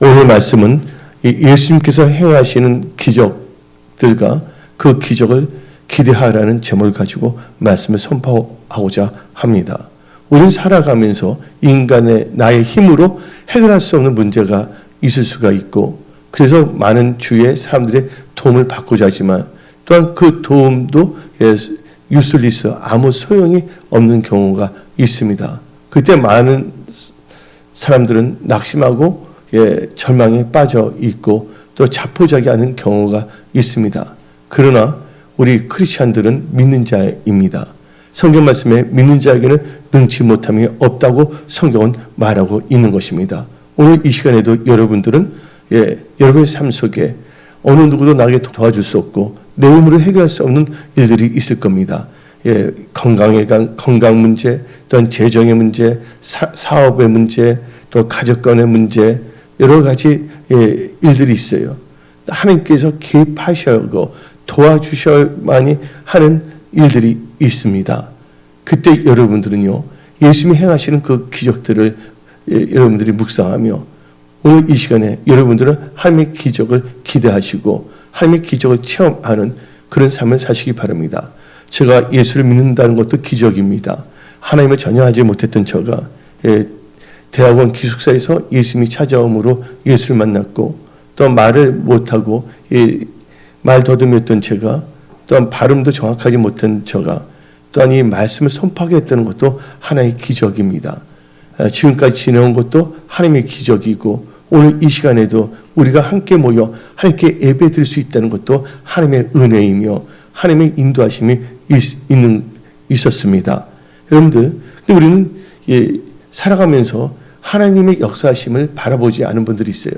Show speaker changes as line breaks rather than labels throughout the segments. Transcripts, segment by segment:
오늘 말씀은 예수님께서 행하시는 기적들과 그 기적을 기대하라는 제목을 가지고 말씀을 선포하고자 합니다. 우리는 살아가면서 인간의 나의 힘으로 해결할 수 없는 문제가 있을 수가 있고, 그래서 많은 주위의 사람들의 도움을 받고자 하지만 또한 그 도움도 유슬리스 아무 소용이 없는 경우가 있습니다. 그때 많은 사람들은 낙심하고 절망에 빠져 있고 또 자포자기하는 경우가 있습니다. 그러나 우리 크리스찬들은 믿는 자입니다. 성경 말씀에 믿는 자에게는 능치 못함이 없다고 성경은 말하고 있는 것입니다. 오늘 이 시간에도 여러분들은 여러분의 삶 속에 어느 누구도 나에게 도와줄 수 없고 내 힘으로 해결할 수 없는 일들이 있을 겁니다. 건강 문제, 또한 재정의 문제, 사업의 문제, 또 가족간의 문제, 여러 가지 일들이 있어요. 하나님께서 개입하셔고 도와주셔야만이 하는 일들이 있습니다. 그때 여러분들은요, 예수님이 행하시는 그 기적들을 여러분들이 묵상하며 오늘 이 시간에 여러분들은 하나님의 기적을 기대하시고 하나님의 기적을 체험하는 그런 삶을 사시기 바랍니다. 제가 예수를 믿는다는 것도 기적입니다. 하나님을 전혀 알지 못했던 저가 대학원 기숙사에서 예수님이 찾아옴으로 예수를 만났고, 또 말을 못하고 말 더듬였던 제가, 또한 발음도 정확하지 못한 저가 또한 이 말씀을 선포하게 했다는 것도 하나의 기적입니다. 지금까지 지내온 것도 하나님의 기적이고, 오늘 이 시간에도 우리가 함께 모여 하나님께 예배드릴 수 있다는 것도 하나님의 은혜이며 하나님의 인도하심이 있었습니다. 여러분들, 근데 우리는 살아가면서 하나님의 역사하심을 바라보지 않은 분들이 있어요.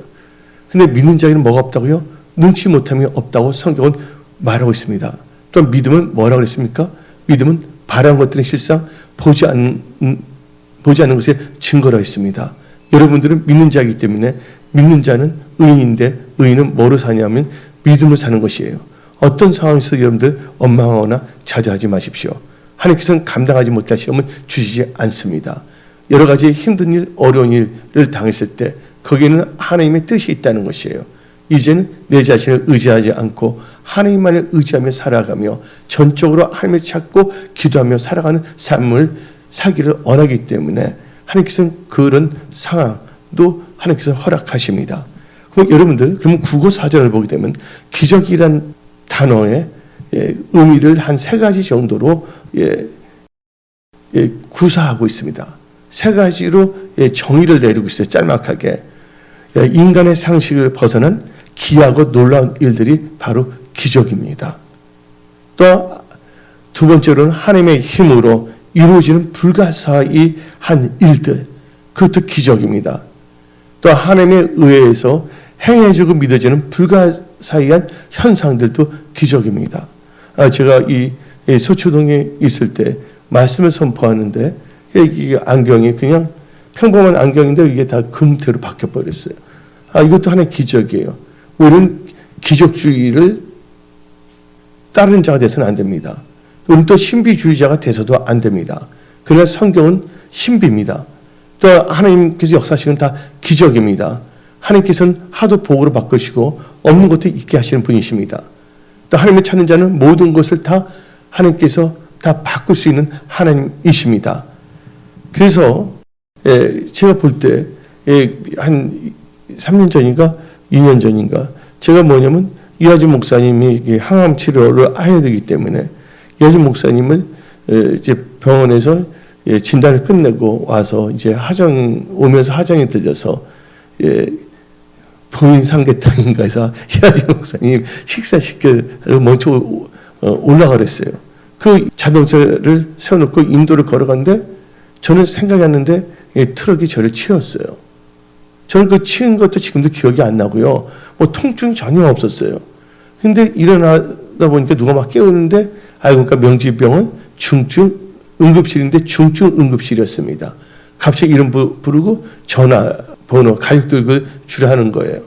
근데 믿는 자에게는 뭐가 없다고요? 능치 못함이 없다고 성경은 말하고 있습니다. 또 믿음은 뭐라고 그랬습니까? 믿음은 바라는 것들은 실상 보지 않는 것의 증거라 했습니다. 여러분들은 믿는 자이기 때문에 믿는 자는 의인인데 의인은 뭐로 사냐면 믿음으로 사는 것이에요. 어떤 상황에서 여러분들 원망하거나 자제하지 마십시오. 하나님께서는 감당하지 못할 시험을 주시지 않습니다. 여러 가지 힘든 일, 어려운 일을 당했을 때 거기에는 하나님의 뜻이 있다는 것이에요. 이제는 내 자신을 의지하지 않고 하나님만을 의지하며 살아가며 전적으로 하나님을 찾고 기도하며 살아가는 삶을 살기를 원하기 때문에 하나님께서는 그런 상황도 하나님께서 허락하십니다. 그럼 여러분들, 그러면 국어 사전을 보게 되면 기적이란 단어의 의미를 한 3가지 정도로 구사하고 있습니다. 3가지로 정의를 내리고 있어요. 짤막하게. 인간의 상식을 벗어난 기이하고 놀라운 일들이 바로 기적입니다. 또 2번째로는 하나님의 힘으로 이루어지는 불가사의한 일들, 그것도 기적입니다. 또 하나님에 의해서 행해지고 믿어지는 불가사의한 현상들도 기적입니다. 제가 이 서초동에 있을 때 말씀을 선포하는데 이 안경이 그냥 평범한 안경인데 이게 다 금태로 바뀌어버렸어요. 이것도 하나의 기적이에요. 우리는 기적주의를 따르는 자가 돼서는 안 됩니다. 우리는 또 신비주의자가 돼서도 안 됩니다. 그러나 성경은 신비입니다. 또 하나님께서 역사하시는 다 기적입니다. 하나님께서는 하도 복으로 바꾸시고 없는 것도 있게 하시는 분이십니다. 또 하나님을 찾는 자는 모든 것을 다 하나님께서 다 바꿀 수 있는 하나님이십니다. 그래서 제가 볼 때 한 3년 전인가 2년 전인가 제가 뭐냐면 이하준 목사님이 항암 치료를 해야 되기 때문에 이하준 목사님을 이제 병원에서 진단을 끝내고 와서 이제 오면서 하정에 들려서 보인 삼계탕인가 해서 이하준 목사님 식사시키러 먼저 올라가 그랬어요. 그 자동차를 세워놓고 인도를 걸어갔는데 저는 생각이 났는데 트럭이 저를 치웠어요. 저는 그 치운 것도 지금도 기억이 안 나고요. 뭐 통증 전혀 없었어요. 근데 일어나다 보니까 누가 막 깨우는데 알고 보니까 명지병원 중증 응급실인데 중증 응급실이었습니다. 갑자기 이름 부르고 전화번호 가족들 주라 하는 거예요.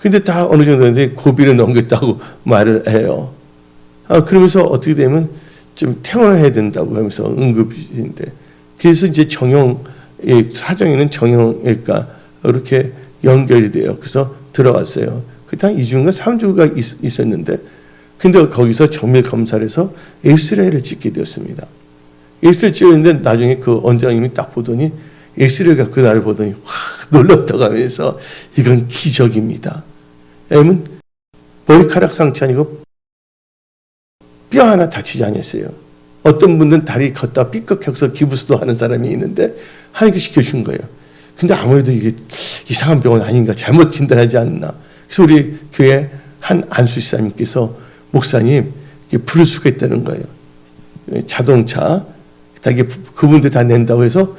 근데 다 어느 정도인데 고비를 넘겼다고 말을 해요. 그러면서 어떻게 되면 좀 퇴원해야 된다고 하면서 응급실인데 그래서 이제 사정에는 정형외과 이렇게 연결이 돼요. 그래서 들어갔어요. 그때 한 2주인가 3주가 있었는데, 근데 거기서 정밀 검사를 해서 엑스레이를 찍게 되었습니다. 엑스레이 찍었는데 나중에 그 원장님이 딱 보더니 엑스레이 갖고 나를 보더니 확 놀랐다고 하면서 이건 기적입니다. 왜냐면 머리카락 상처 아니고 뼈 하나 다치지 않았어요. 어떤 분들은 다리 걷다 삐걱해서 기부스도 하는 사람이 있는데 하나님께 시켜준 거예요. 근데 아무래도 이게 이상한 병은 아닌가, 잘못 진단하지 않나. 그래서 우리 교회 한 안수사님께서 목사님 부를 수가 있다는 거예요. 자동차 그분들 다 낸다고 해서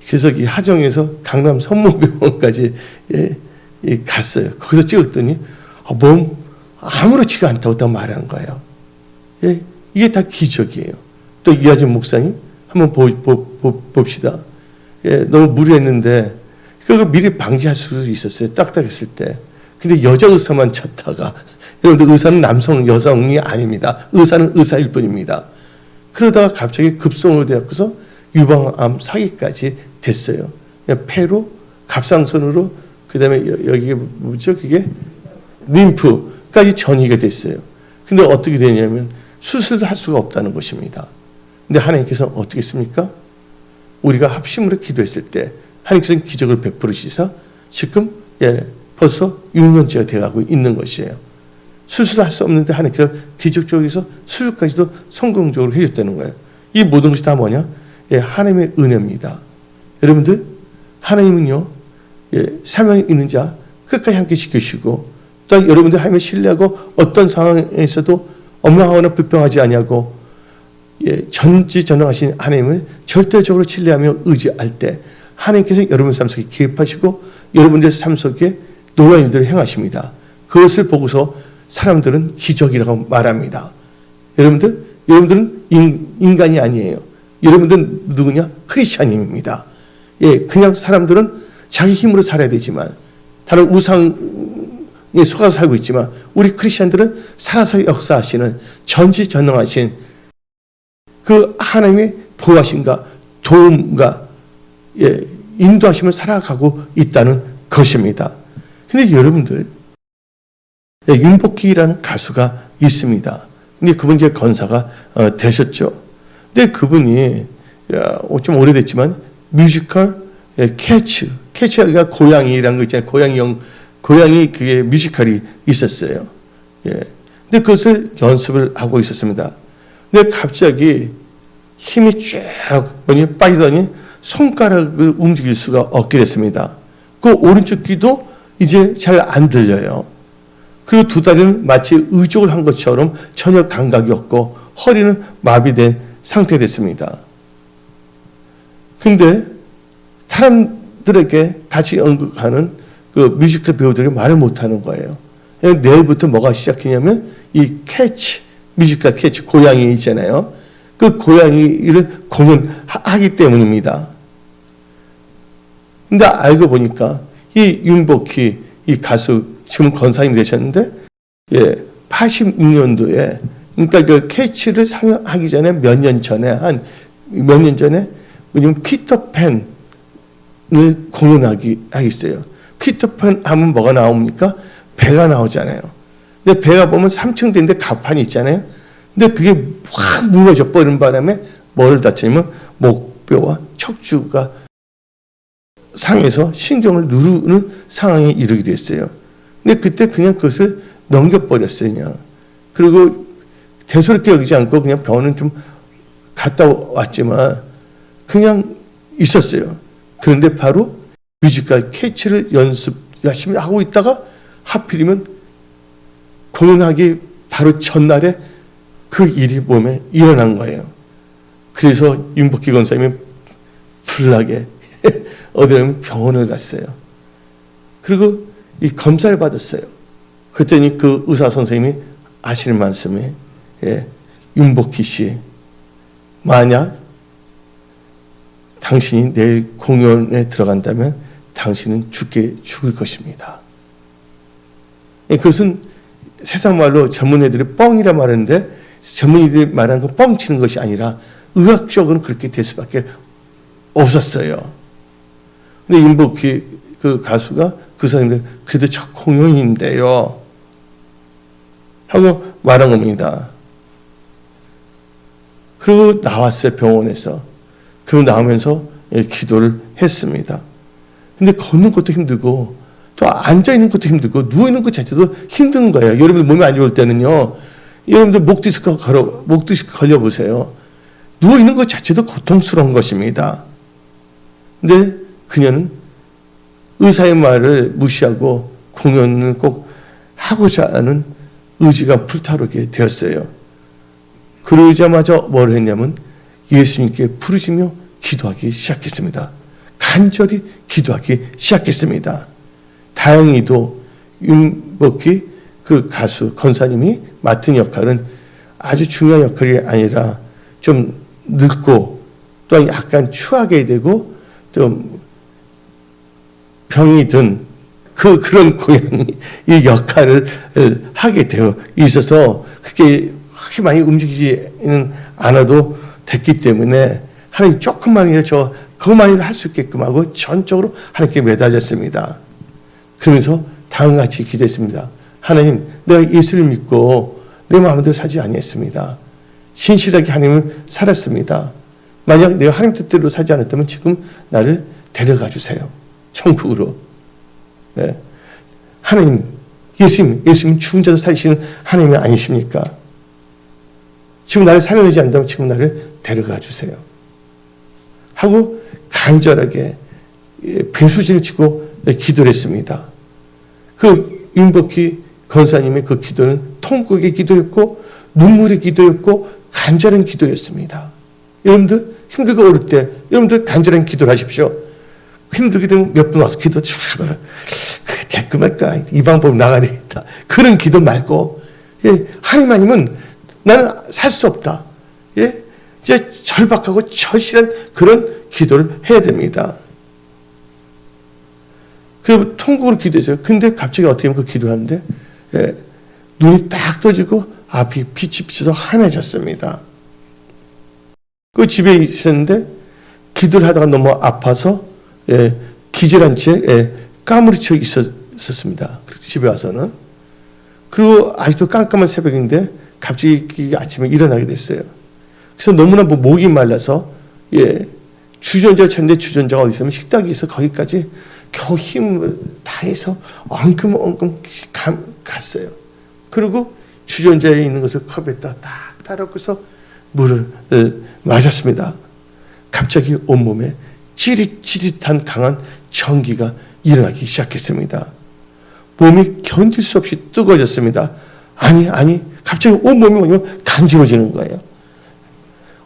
그래서 이 하정에서 강남 선모병원까지 갔어요. 거기서 찍었더니 몸 아무렇지가 않다고 다 말한 거예요. 이게 다 기적이에요. 또 이하준 목사님 한번 봅시다. 너무 무리했는데 그걸 미리 방지할 수도 있었어요. 딱딱했을 때. 근데 여자 의사만 찾다가, 여러분들 의사는 남성 여성이 아닙니다. 의사는 의사일 뿐입니다. 그러다가 갑자기 급성으로 되어서 유방암 사기까지 됐어요. 폐로, 갑상선으로, 그 다음에 여기 뭐죠? 그게 림프까지 전이가 됐어요. 근데 어떻게 되냐면 수술도 할 수가 없다는 것입니다. 근데 하나님께서 어떻게 했습니까? 우리가 합심으로 기도했을 때 하나님께서는 기적을 베풀으시사 지금 벌써 6년째가 되어가고 있는 것이에요. 수술할 수 없는데 하나님께서 기적적으로 해서 수술까지도 성공적으로 해줬다는 거예요. 이 모든 것이 다 뭐냐? 하나님의 은혜입니다. 여러분들, 하나님은요, 사명이 있는 자 끝까지 함께 지켜주시고, 또한 여러분들 하나님을 신뢰하고 어떤 상황에서도 엉망하거나 불평하지 아니하고 전지전능하신 하나님을 절대적으로 신뢰하며 의지할 때 하나님께서 여러분 삶 속에 개입하시고 여러분들 삶 속에 놀라운 일들을 행하십니다. 그것을 보고서 사람들은 기적이라고 말합니다. 여러분들은 인간이 아니에요. 여러분들은 누구냐? 크리스찬입니다. 그냥 사람들은 자기 힘으로 살아야 되지만 다른 우상에 속아서 살고 있지만 우리 크리스찬들은 살아서 역사하시는 전지전능하신 그 하나님의 보호하심과 도움과 인도하심을 살아가고 있다는 것입니다. 근데 여러분들, 윤복희라는 가수가 있습니다. 근데 그분 이제 건사가 되셨죠. 근데 그분이 좀 오래됐지만 뮤지컬 캐치가 고양이라는 거 있잖아요. 고양이 그게 뮤지컬이 있었어요. 근데 그것을 연습을 하고 있었습니다. 근데 갑자기 힘이 쫙 빠지더니 손가락을 움직일 수가 없게 됐습니다. 그 오른쪽 귀도 이제 잘 안 들려요. 그리고 두 다리는 마치 의족을 한 것처럼 전혀 감각이 없고 허리는 마비된 상태가 됐습니다. 근데 사람들에게 같이 연극하는 그 뮤지컬 배우들이 말을 못하는 거예요. 내일부터 뭐가 시작했냐면 이 뮤지컬 캐치, 고양이 있잖아요. 그 고양이를 공연하기 때문입니다. 근데 알고 보니까 이 윤복희, 이 가수, 지금 건사님 되셨는데, 86년도에, 그러니까 그 캐치를 상영하기 전에 몇 년 전에, 왜냐면 피터팬을 공연하기 하겠어요. 피터팬 하면 뭐가 나옵니까? 배가 나오잖아요. 근데 배가 보면 3층 되는데 갑판이 있잖아요. 근데 그게 확 무너져 버리는 바람에 뭐를 다치냐면 목뼈와 척추가 상해서 신경을 누르는 상황에 이르게 됐어요. 근데 그때 그냥 그것을 넘겨버렸어요. 그냥. 그리고 대수롭게 여기지 않고 그냥 병원은 좀 갔다 왔지만 그냥 있었어요. 그런데 바로 뮤지컬 캐치를 연습 열심히 하고 있다가 하필이면 공연하기 바로 전날에 그 일이 몸에 일어난 거예요. 그래서 윤복희 권사님이 불나게 어디라면 병원을 갔어요. 그리고 이 검사를 받았어요. 그랬더니 그 의사 선생님이 하시는 말씀이 윤복희 씨, 만약 당신이 내일 공연에 들어간다면 당신은 죽을 것입니다. 그것은 세상 말로 전문의들이 뻥이라 말하는데 전문의들이 말하는 건 뻥치는 것이 아니라 의학적으로 그렇게 될 수밖에 없었어요. 근데 윤복희 그 가수가 그 사람들 그래도 첫 공연인데요 하고 말한 겁니다. 그리고 나왔어요. 병원에서. 그리고 나오면서 기도를 했습니다. 근데 걷는 것도 힘들고 또 앉아있는 것도 힘들고 누워있는 것 자체도 힘든 거예요. 여러분들 몸이 안 좋을 때는요. 여러분들 목 디스크 걸려보세요. 누워있는 것 자체도 고통스러운 것입니다. 근데 그녀는 의사의 말을 무시하고 공연을 꼭 하고자 하는 의지가 불타오르게 되었어요. 그러자마자 뭘 했냐면 예수님께 부르짖며 기도하기 시작했습니다. 간절히 기도하기 시작했습니다. 다행히도 윤복희 그 가수 권사님이 맡은 역할은 아주 중요한 역할이 아니라 좀 늙고 또 약간 추하게 되고 좀 병이 든 그런 고양이 이 역할을 하게 되어 있어서 그게 그렇게 많이 움직이지는 않아도 됐기 때문에 하나님 조금만이라도 그것만이라도 할 수 있게끔 하고 전적으로 하나님께 매달렸습니다. 그러면서 다음과 같이 기도했습니다. 하나님, 내가 예수를 믿고 내 마음대로 살지 아니했습니다. 신실하게 하나님을 살았습니다. 만약 내가 하나님 뜻대로 살지 않았다면 지금 나를 데려가 주세요. 천국으로. 네. 하나님, 예수님 죽은 자도 살리시는 하나님이 아니십니까? 지금 나를 살려내지 않는다면 지금 나를 데려가 주세요. 하고 간절하게 배수진을 치고 기도를 했습니다. 그 윤복희 권사님의 그 기도는 통곡의 기도였고 눈물의 기도였고 간절한 기도였습니다. 여러분들 힘들고 어릴 때 여러분들 간절한 기도를 하십시오. 힘들게 되면 몇 분 와서 기도 쭉 하더라. 됐고 말까 이 방법 나가야 되겠다. 그런 기도 말고 하나님 아니면 나는 살 수 없다. 이제 절박하고 절실한 그런 기도를 해야 됩니다. 그리고 통곡으로 기도했어요. 근데 갑자기 어떻게 하면 그 기도를 하는데 눈이 딱 떠지고 앞이 빛이 비쳐서 환해졌습니다. 그 집에 있었는데 기도를 하다가 너무 아파서 기절한 채 까무리쳐 있었습니다. 그래서 집에 와서는. 그리고 아직도 깜깜한 새벽인데 갑자기 아침에 일어나게 됐어요. 그래서 너무나 목이 말라서 주전자를 찾는데 주전자가 어디 있으면 식탁이 있어 거기까지 겨우 힘을 다해서 엉금엉금 갔어요. 그리고 주전자에 있는 것을 컵에다 딱 따라놓고서 물을 마셨습니다. 갑자기 온몸에 찌릿찌릿한 강한 전기가 일어나기 시작했습니다. 몸이 견딜 수 없이 뜨거워졌습니다. 아니 갑자기 온몸이 간지러지는 거예요.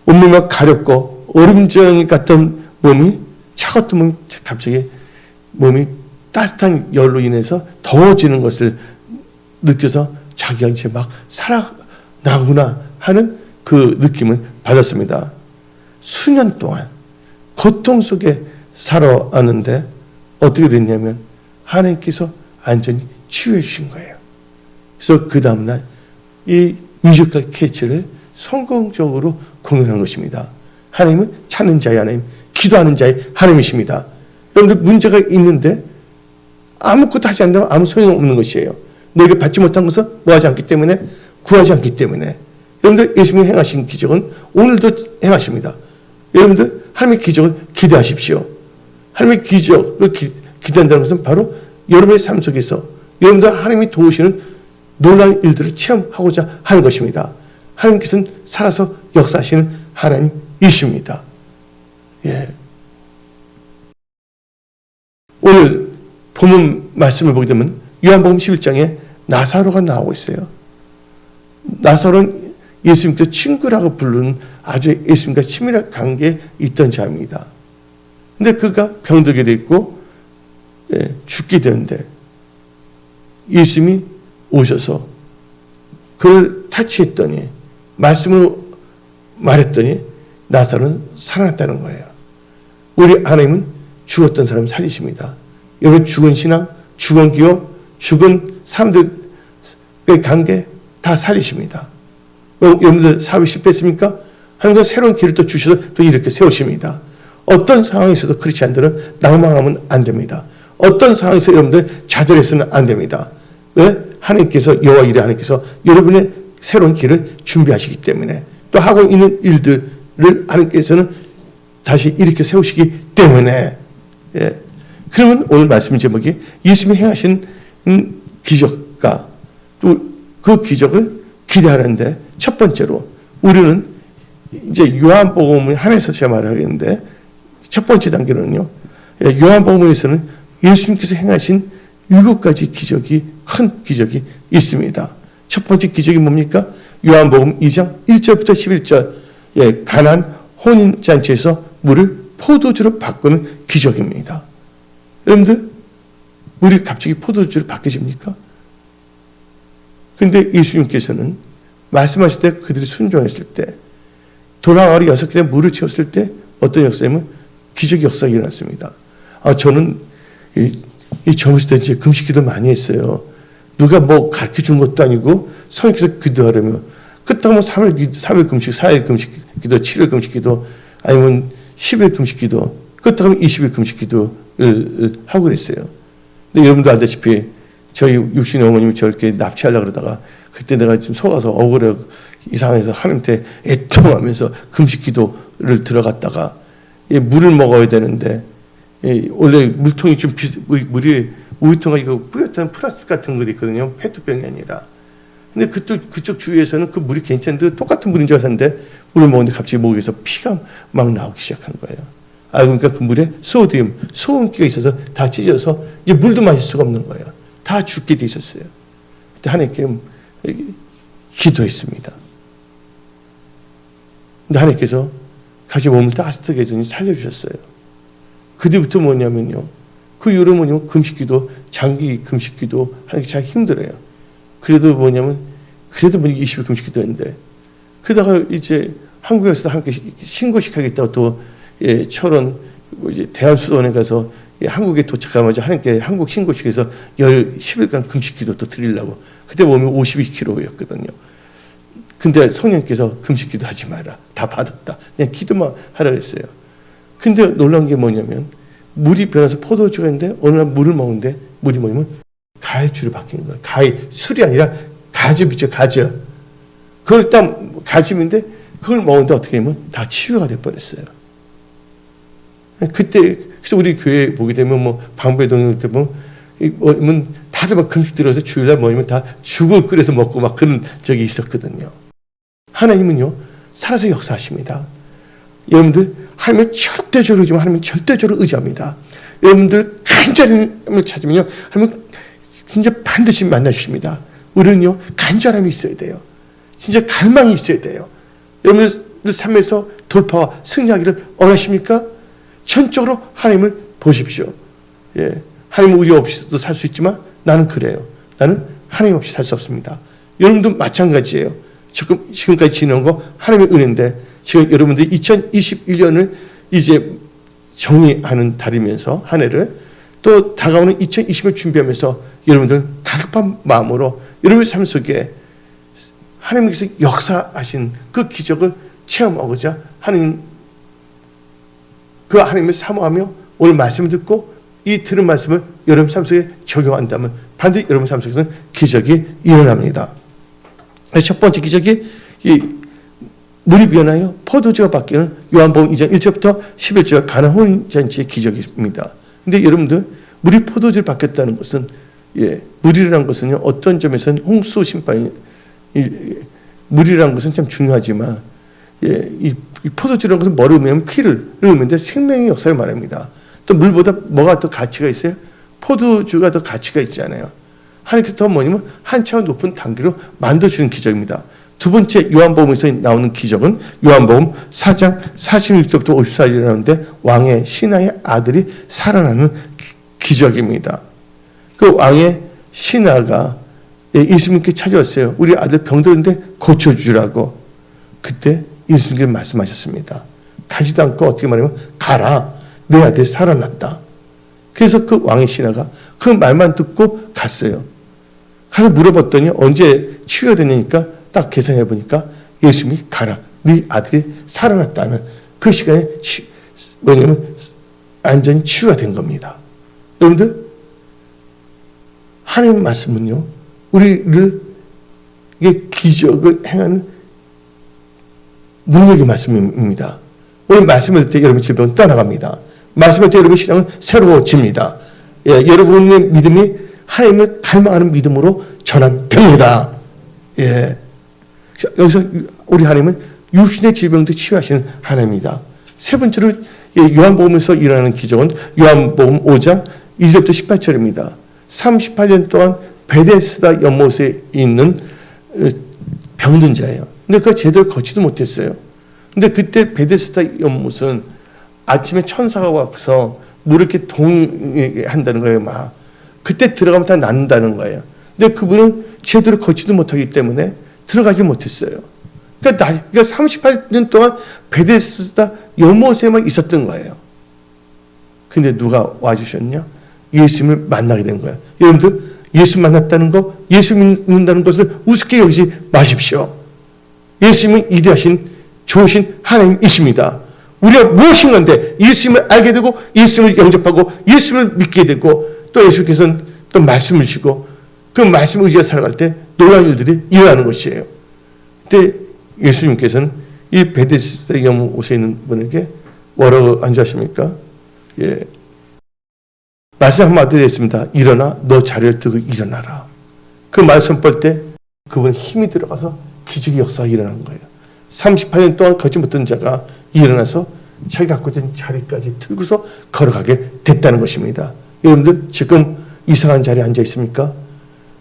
온몸이 가렵고 얼음장이 같던 몸이 차갑던 몸이 갑자기 몸이 따뜻한 열로 인해서 더워지는 것을 느껴서 자기가 이제 막 살아나구나 하는 그 느낌을 받았습니다. 수년 동안 고통 속에 살아왔는데 어떻게 됐냐면 하나님께서 완전히 치유해 주신 거예요. 그래서 그 다음날 이 뮤지컬 캐치를 성공적으로 공연한 것입니다. 하나님은 찾는 자의 하나님, 기도하는 자의 하나님이십니다. 여러분들 문제가 있는데 아무것도 하지 않는다면 아무 소용없는 것이에요. 너에게 받지 못한 것은 뭐하지 않기 때문에 구하지 않기 때문에. 여러분들 예수님이 행하신 기적은 오늘도 행하십니다. 여러분들 하나님의 기적을 기대하십시오. 하나님의 기적을 기대한다는 것은 바로 여러분의 삶 속에서 여러분들 하나님이 도우시는 놀라운 일들을 체험하고자 하는 것입니다. 하나님께서는 살아서 역사하시는 하나님이십니다. 오늘 본문 말씀을 보게 되면 요한복음 11장에 나사로가 나오고 있어요. 나사로는 예수님께서 친구라고 부르는 아주 예수님과 친밀한 관계에 있던 자입니다. 근데 그가 병들게 됐고 죽게 되는데 예수님이 오셔서 그를 타치했더니 말씀으로 말했더니 나사로는 살아났다는 거예요. 우리 하나님은 죽었던 사람 살리십니다. 여러분 죽은 신앙, 죽은 기업, 죽은 사람들의 관계 다 살리십니다. 여러분들 사업이 실패했습니까? 하나님은 새로운 길을 또 주셔서 또 이렇게 세우십니다. 어떤 상황에서도 그렇지 않도록 낭망하면 안 됩니다. 어떤 상황에서 여러분들 좌절해서는 안 됩니다. 왜? 하나님께서 여호와 이레 하나님께서 여러분의 새로운 길을 준비하시기 때문에, 또 하고 있는 일들을 하나님께서는 다시 일으켜 세우시기 때문에. 예. 그러면 오늘 말씀 제목이 예수님이 행하신 기적과 또 그 기적을 기대하는데, 첫 번째로 우리는 이제 요한복음을 하면서 제가 말하겠는데, 첫 번째 단계는요, 요한복음에서는 예수님께서 행하신 7가지 기적이, 큰 기적이 있습니다. 첫 번째 기적이 뭡니까? 요한복음 2장 1절부터 11절, 가나안 혼인잔치에서 물을 포도주로 바꾸는 기적입니다. 여러분들, 물이 갑자기 포도주로 바뀌십니까? 근데 예수님께서는 말씀하실 때 그들이 순종했을 때, 돌아가리 6개 물을 채웠을 때 어떤 역사냐면 기적의 역사가 일어났습니다. 저는 이 젊었을 때 이제 금식기도 많이 했어요. 누가 뭐 가르쳐 준 것도 아니고 성령께서 기도하려며, 끝하면 3일 금식, 4일 금식기도, 7일 금식기도, 아니면 10일 금식기도, 끝하면 20일 금식기도를 하고 그랬어요. 근데 여러분도 알다시피 저희 육신의 어머님이 저렇게 납치하려고 그러다가, 그때 내가 지금 속아서 억울해 이 상황에서 하나님한테 애통하면서 금식기도를 들어갔다가, 물을 먹어야 되는데, 원래 물통이 좀 물이 우유통가 이거 뿌옇다는 플라스틱 같은 거 있거든요. 페트병이 아니라. 근데 그쪽 주위에서는 그 물이 괜찮은데 똑같은 물인 줄 알았는데, 물을 먹는데 갑자기 목에서 피가 막 나오기 시작한 거예요. 그러니까 그 물에 소디움, 소음기가 있어서 다 찢어서 이제 물도 마실 수가 없는 거예요. 다 죽게 돼 있었어요. 그때 하나님께 기도했습니다. 근데 하나님께서 같이 몸을 따뜻하게 해주니 살려주셨어요. 그때부터 뭐냐면요, 그 이후로 뭐냐면 금식기도, 장기 금식기도 하는 게 참 힘들어요. 그래도 뭐냐면, 그래도 20일 금식기도 했는데, 그러다가 이제 한국에서도 함께 신고식 하겠다고 또, 철원, 이제 대한수도원에 가서 한국에 도착하자마자 하나님께 한국 신고식에서 10일간 금식기도 또 드리려고. 그때 몸이 52kg였거든요. 근데 성령께서 금식기도 하지 마라. 다 받았다. 그냥 기도만 하라 그랬어요. 근데 놀라운 게 뭐냐면, 물이 변해서 포도주가 있는데 어느 날 물을 먹는데 물이 뭐냐면 가해주로 바뀌는 거예요. 술이 아니라 가즙이죠, 가즙. 그걸 딱 가즙인데 그걸 먹는데 어떻게 하면 다 치유가 돼버렸어요. 그때 그래서 우리 교회 보게 되면 뭐 방배동에 보면 다들 막 금식 들어서 주일날 모이면 다 죽을 끓여서 먹고 막 그런 적이 있었거든요. 하나님은요 살아서 역사하십니다. 여러분들 하나님을 절대적으로 의지하면 하나님은 절대적으로 의지합니다. 여러분들 간절함을 찾으면요 하나님은 진짜 반드시 만나주십니다. 우리는요 간절함이 있어야 돼요. 진짜 갈망이 있어야 돼요. 여러분들 삶에서 돌파와 승리하기를 원하십니까? 전적으로 하나님을 보십시오. 하나님 우리 없이도 살 수 있지만 나는 그래요. 나는 하나님 없이 살 수 없습니다. 여러분도 마찬가지예요. 지금까지 지내온 거 하나님의 은혜인데, 지금 여러분들이 2021년을 이제 정리하는 달이면서 한 해를, 또 다가오는 2020을 준비하면서 여러분들 가급한 마음으로 여러분의 삶 속에 하나님께서 역사하신 그 기적을 체험하고자 하는 그 하나님을 사모하며 오늘 말씀을 듣고 이 들은 말씀을 여러분 삶 속에 적용한다면 반드시 여러분 삶 속에서는 기적이 일어납니다. 첫 번째 기적이 이 물이 변하여 포도주가 바뀌는 요한복음 2장 1절부터 11절 가나안 혼인잔치의 기적입니다. 근데 여러분들 물이 포도주로 바뀌었다는 것은 물이라는 것은요 어떤 점에서는 홍수 심판이 물이라는 것은 참 중요하지만 이 포도주라는 것은 뭐를 의미하면 피를 의미하는데 생명의 역사를 말합니다. 또 물보다 뭐가 더 가치가 있어요? 포도주가 더 가치가 있잖아요. 하나님께서 더 뭐냐면 한 차원 높은 단계로 만들어주는 기적입니다. 두 번째 요한복음에서 나오는 기적은 요한복음 4장 46절부터 54절에 나오는데 왕의 신하의 아들이 살아나는 기적입니다. 그 왕의 신하가 예수님께 찾아왔어요. 우리 아들 병들었는데 고쳐주라고. 그때 예수님께서 말씀하셨습니다. 가지도 않고 어떻게 말하면 가라. 내 아들 살아났다. 그래서 그 왕의 신하가 그 말만 듣고 갔어요. 가서 물어봤더니 언제 치유가 됐냐니까 딱 계산해 보니까 예수님이 가라. 네 아들이 살아났다는 그 시간에 뭐냐면 완전히 치유가 된 겁니다. 여러분들 하나님의 말씀은요, 우리를 이게 기적을 행하는 능력의 말씀입니다. 오늘 말씀을 때 여러분 질병은 떠나갑니다. 말씀을 때 여러분 신앙은 새로워집니다. 예, 여러분의 믿음이 하나님을 닮아가는 믿음으로 전환됩니다. 예. 여기서 우리 하나님은 육신의 질병도 치유하시는 하나님입니다. 세 번째로 요한복음에서 일어나는 기적은 요한복음 5장 2절부터 18절입니다. 38년 동안 베데스다 연못에 있는 병든 자예요. 근데 그걸 제대로 걷지도 못했어요. 근데 그때 베데스다 연못은 아침에 천사가 와서 물을 이렇게 동한다는 거예요. 막 그때 들어가면 다 낫는다는 거예요. 근데 그분은 제대로 걷지도 못하기 때문에 들어가지 못했어요. 그러니까 38년 동안 베데스다 연못에만 있었던 거예요. 근데 누가 와주셨냐? 예수님을 만나게 된 거예요. 여러분들 예수 만났다는 거, 예수 믿는다는 것을 우습게 여기지 마십시오. 예수님은 위대하신 좋으신 하나님이십니다. 우리가 무엇인 건데 예수님을 알게 되고 예수님을 영접하고 예수님을 믿게 되고 또 예수께서는 또 말씀을 주시고 그 말씀을 의지해 살아갈 때 놀라운 일들이 일어나는 것이에요. 그때 예수님께서는 이 베데스다 연못에 있는 분에게 뭐라고 안주하십니까? 예. 말씀 한마디 했습니다. 일어나 너 자리를 들고 일어나라. 그 말씀 볼 때 그분 힘이 들어가서 기적의 역사가 일어난 거예요. 38년 동안 걷지 못한 자가 일어나서 자기가 갖고 있던 자리까지 들고서 걸어가게 됐다는 것입니다. 여러분들 지금 이상한 자리에 앉아 있습니까?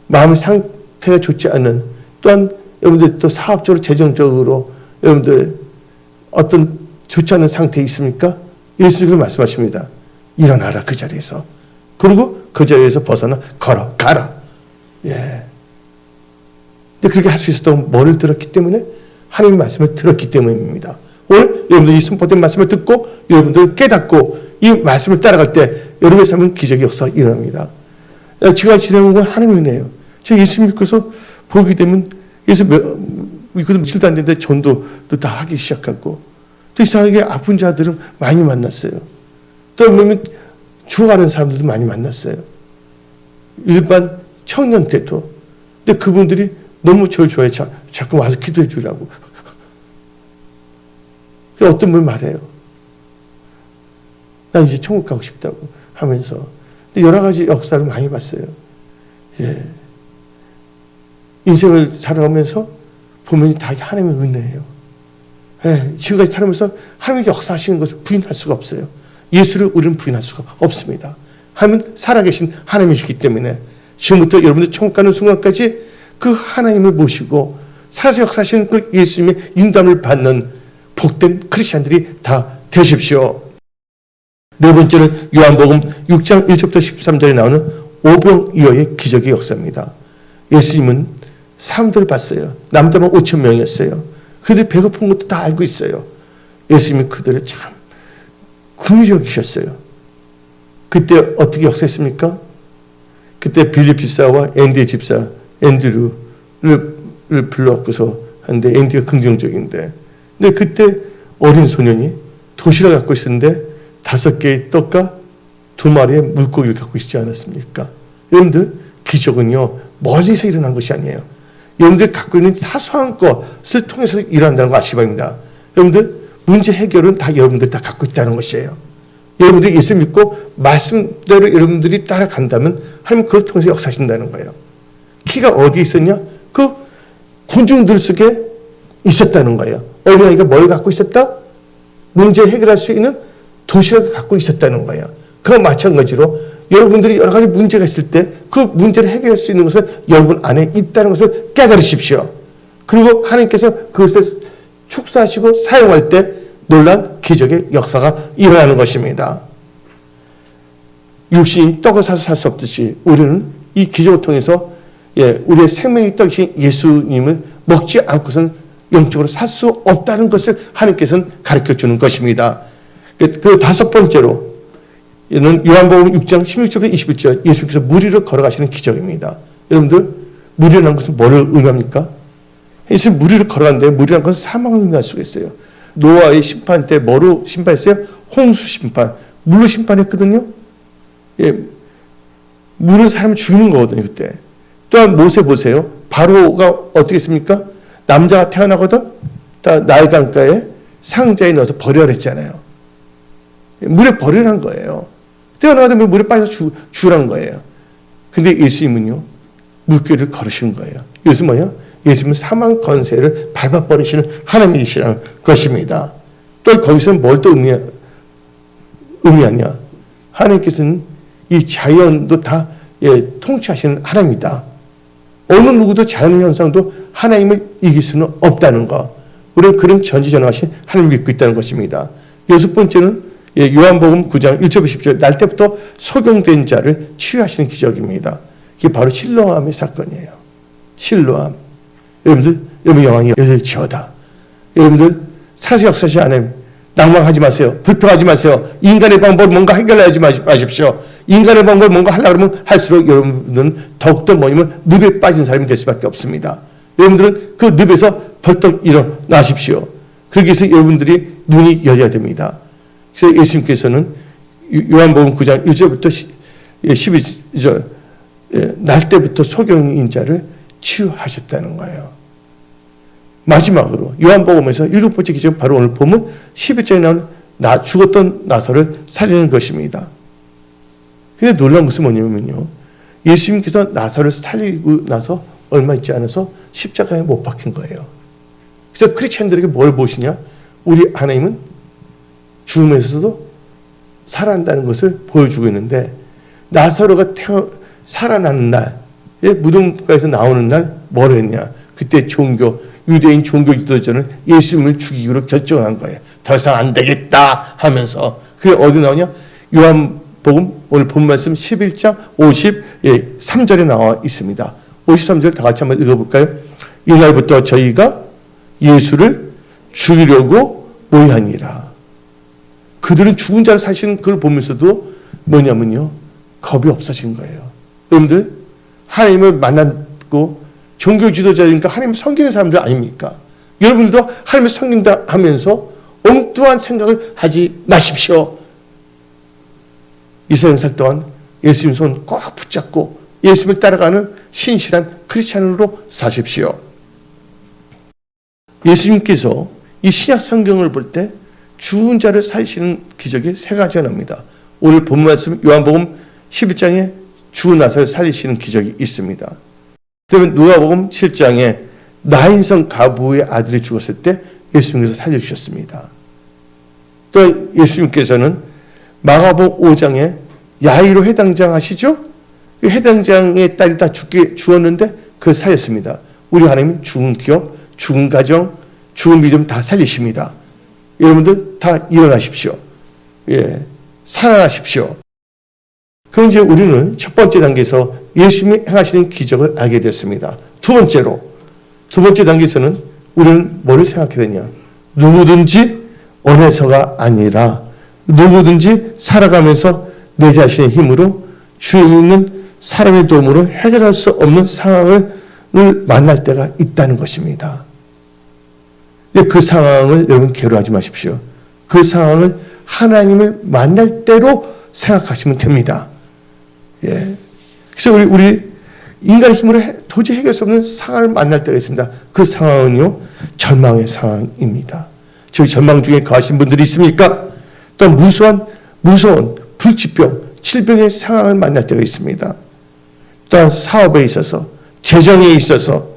마음 상태가 좋지 않은, 또한 여러분들 또 사업적으로 재정적으로 여러분들 어떤 좋지 않은 상태에 있습니까? 예수님께서 말씀하십니다. 일어나라 그 자리에서. 그리고 그 자리에서 벗어나 걸어가라. 예. 근데 그렇게 할 수 있었던 건 뭐를 들었기 때문에? 하나님의 말씀을 들었기 때문입니다. 오늘 여러분들이 선포된 말씀을 듣고 여러분들 깨닫고 이 말씀을 따라갈 때 여러분의 삶은 기적의 역사가 일어납니다. 제가 지내온 건 하나님의 은혜예요. 제가 예수 믿고서 보게 되면 예수 믿고도 며칠도 안 됐는데 전도도 다 하기 시작하고 또 이상하게 아픈 자들을 많이 만났어요. 또 보면 죽어가는 사람들도 많이 만났어요. 일반 청년 때도. 근데 그분들이 너무 저를 좋아해. 자꾸 와서 기도해 주라고. 어떤 분 말해요. 난 이제 천국 가고 싶다고 하면서. 근데 여러 가지 역사를 많이 봤어요. 예. 인생을 살아가면서 보면 다 하나님의 은혜예요. 예. 지금까지 살아가면서 하나님의 역사하시는 것을 부인할 수가 없어요. 예수를 우리는 부인할 수가 없습니다. 하나님은 살아계신 하나님이시기 때문에 지금부터 여러분들 천국 가는 순간까지 그 하나님을 모시고 살아서 역사하시는 그 예수님의 인도함을 받는 복된 크리스찬들이 다 되십시오. 네 번째는 요한복음 6장 1절부터 13절에 나오는 오병이어의 기적의 역사입니다. 예수님은 사람들을 봤어요. 남자만 5천 명이었어요. 그들이 배고픈 것도 다 알고 있어요. 예수님이 그들을 참 긍휼히 여기셨어요. 그때 어떻게 역사했습니까? 그때 빌립 집사와 앤디 집사, 앤드류를 불렀고서 하는데 앤디가 긍정적인데, 근데 그때 어린 소년이 도시락을 갖고 있었는데 5개의 떡과 2마리의 물고기를 갖고 있지 않았습니까? 여러분들 기적은요 멀리서 일어난 것이 아니에요. 여러분들 갖고 있는 사소한 것을 통해서 일어난다는 거 아시기 바랍니다. 여러분들 문제 해결은 다 여러분들이 다 갖고 있다는 것이에요. 여러분들이 예수 믿고 말씀대로 여러분들이 따라간다면 하나님 그걸 통해서 역사하신다는 거예요. 키가 어디에 있었냐? 그 군중들 속에 있었다는 거예요. 어린아이가 뭘 갖고 있었다? 문제 해결할 수 있는 도시락을 갖고 있었다는 거예요. 그와 마찬가지로 여러분들이 여러 가지 문제가 있을 때 그 문제를 해결할 수 있는 것은 여러분 안에 있다는 것을 깨달으십시오. 그리고 하나님께서 그것을 축사하시고 사용할 때 놀란 기적의 역사가 일어나는 것입니다. 육신이 떡을 사서 살 수 없듯이 우리는 이 기적을 통해서 우리의 생명의 떡이신 예수님을 먹지 않고서는 영적으로 살 수 없다는 것을 하나님께서는 가르쳐 주는 것입니다. 그 다섯 번째로 이는 요한복음 6장 16절부터 21절 예수님께서 물 위로 걸어가시는 기적입니다. 여러분들 물 위라는 것은 뭐를 의미합니까? 예수님 물 위로 걸어가는데 물이라는 것은 사망을 의미할 수가 있어요. 노아의 심판 때 뭐로 심판했어요? 홍수 심판. 물로 심판했거든요. 물 물은 사람을 죽이는 거거든요, 그때. 또한 모세 보세요. 바로가 어떻게 했습니까? 남자가 태어나거든 나일 강가에 상자에 넣어서 버려야 했잖아요. 물에 버리라는 거예요. 태어나가다 물에 빠져서 죽으라는 거예요. 근데 예수님은요, 물길을 걸으시는 거예요. 이것은 뭐냐? 예수님은 사망 권세를 밟아버리시는 하나님이시라는 것입니다. 또 거기서 뭘 또 의미하냐? 하나님께서는 이 자연도 다 통치하시는 하나님이다. 어느 누구도 자연 현상도 하나님을 이길 수는 없다는 거. 우리는 그런 전지전능하신 하나님을 믿고 있다는 것입니다. 여섯 번째는 요한복음 9장 1절 10절 날 때부터 소경된 자를 치유하시는 기적입니다. 이게 바로 실로암의 사건이에요. 실로암. 여러분 영광이 열지어다. 여러분들 살아서 역사하신 하나님 낭망하지 마세요. 불평하지 마세요. 인간의 방법을 뭔가 해결하지 마십시오. 인간의 방법을 뭔가 하려고 하면 할수록 여러분들은 더욱더 뭐냐면 늪에 빠진 사람이 될 수밖에 없습니다. 여러분들은 그 늪에서 벌떡 일어나십시오. 그러기 위해서 여러분들이 눈이 열려야 됩니다. 그래서 예수님께서는 요한복음 9장 1절부터 12절 날 때부터 소경인 자를 치유하셨다는 거예요. 마지막으로 요한복음에서 일곱 번째 기적은 바로 오늘 보면 11절에 나온 죽었던 나사로를 살리는 것입니다. 근데 놀라운 것은 뭐냐면요. 예수님께서 나사로를 살리고 나서 얼마 있지 않아서 십자가에 못 박힌 거예요. 그래서 크리스천들에게 뭘 보시냐? 우리 하나님은 죽으면서도 살아난다는 것을 보여주고 있는데 나사로가 살아나는 날, 무덤가에서 나오는 날 뭘 했냐? 그때 유대인 종교 지도자는 예수님을 죽이기로 결정한 거예요. 더 이상 안 되겠다 하면서. 그게 어디 나오냐? 요한복음 오늘 본 말씀 11장 53절에 나와 있습니다. 53절 다 같이 한번 읽어볼까요? 이날부터 저희가 예수를 죽이려고 모의하니라. 그들은 죽은 자를 사시는 그걸 보면서도 뭐냐면요. 겁이 없어진 거예요. 여러분들 하나님을 만났고 종교 지도자니까 하나님을 섬기는 사람들 아닙니까? 여러분들도 하나님을 섬긴다 하면서 엉뚱한 생각을 하지 마십시오. 이 생살 동안 예수님 손 꼭 붙잡고 예수님을 따라가는 신실한 크리스찬으로 사십시오. 예수님께서 이 신약 성경을 볼 때 죽은 자를 살리시는 기적이 세 가지가 나옵니다. 오늘 본 말씀 요한복음 11장에 죽은 나사로를 살리시는 기적이 있습니다. 그러면 누가복음 7장에 나인성 가부의 아들이 죽었을 때 예수님께서 살려주셨습니다. 또 예수님께서는 마가복음 5장에 야이로 해당장 아시죠? 그 해당장의 딸이 다 죽었는데 그걸 살렸습니다. 우리 하나님은 죽은 기업, 죽은 가정, 죽은 믿음 다 살리십니다. 여러분들 다 일어나십시오. 살아나십시오. 그럼 이제 우리는 첫 번째 단계에서 예수님이 행하시는 기적을 알게 됐습니다. 두 번째 단계에서는 우리는 뭐를 생각해야 되냐? 누구든지 원해서가 아니라 누구든지 살아가면서 내 자신의 힘으로 주에 있는 사람의 도움으로 해결할 수 없는 상황을 만날 때가 있다는 것입니다. 그 상황을 여러분 괴로워하지 마십시오. 그 상황을 하나님을 만날 때로 생각하시면 됩니다. 그래서 우리 인간의 힘으로 도저히 해결할 수 없는 상황을 만날 때가 있습니다. 그 상황은요, 절망의 상황입니다. 저희 절망 중에 거하신 분들이 있습니까? 또 무서운 불치병, 질병의 상황을 만날 때가 있습니다. 또한 사업에 있어서, 재정에 있어서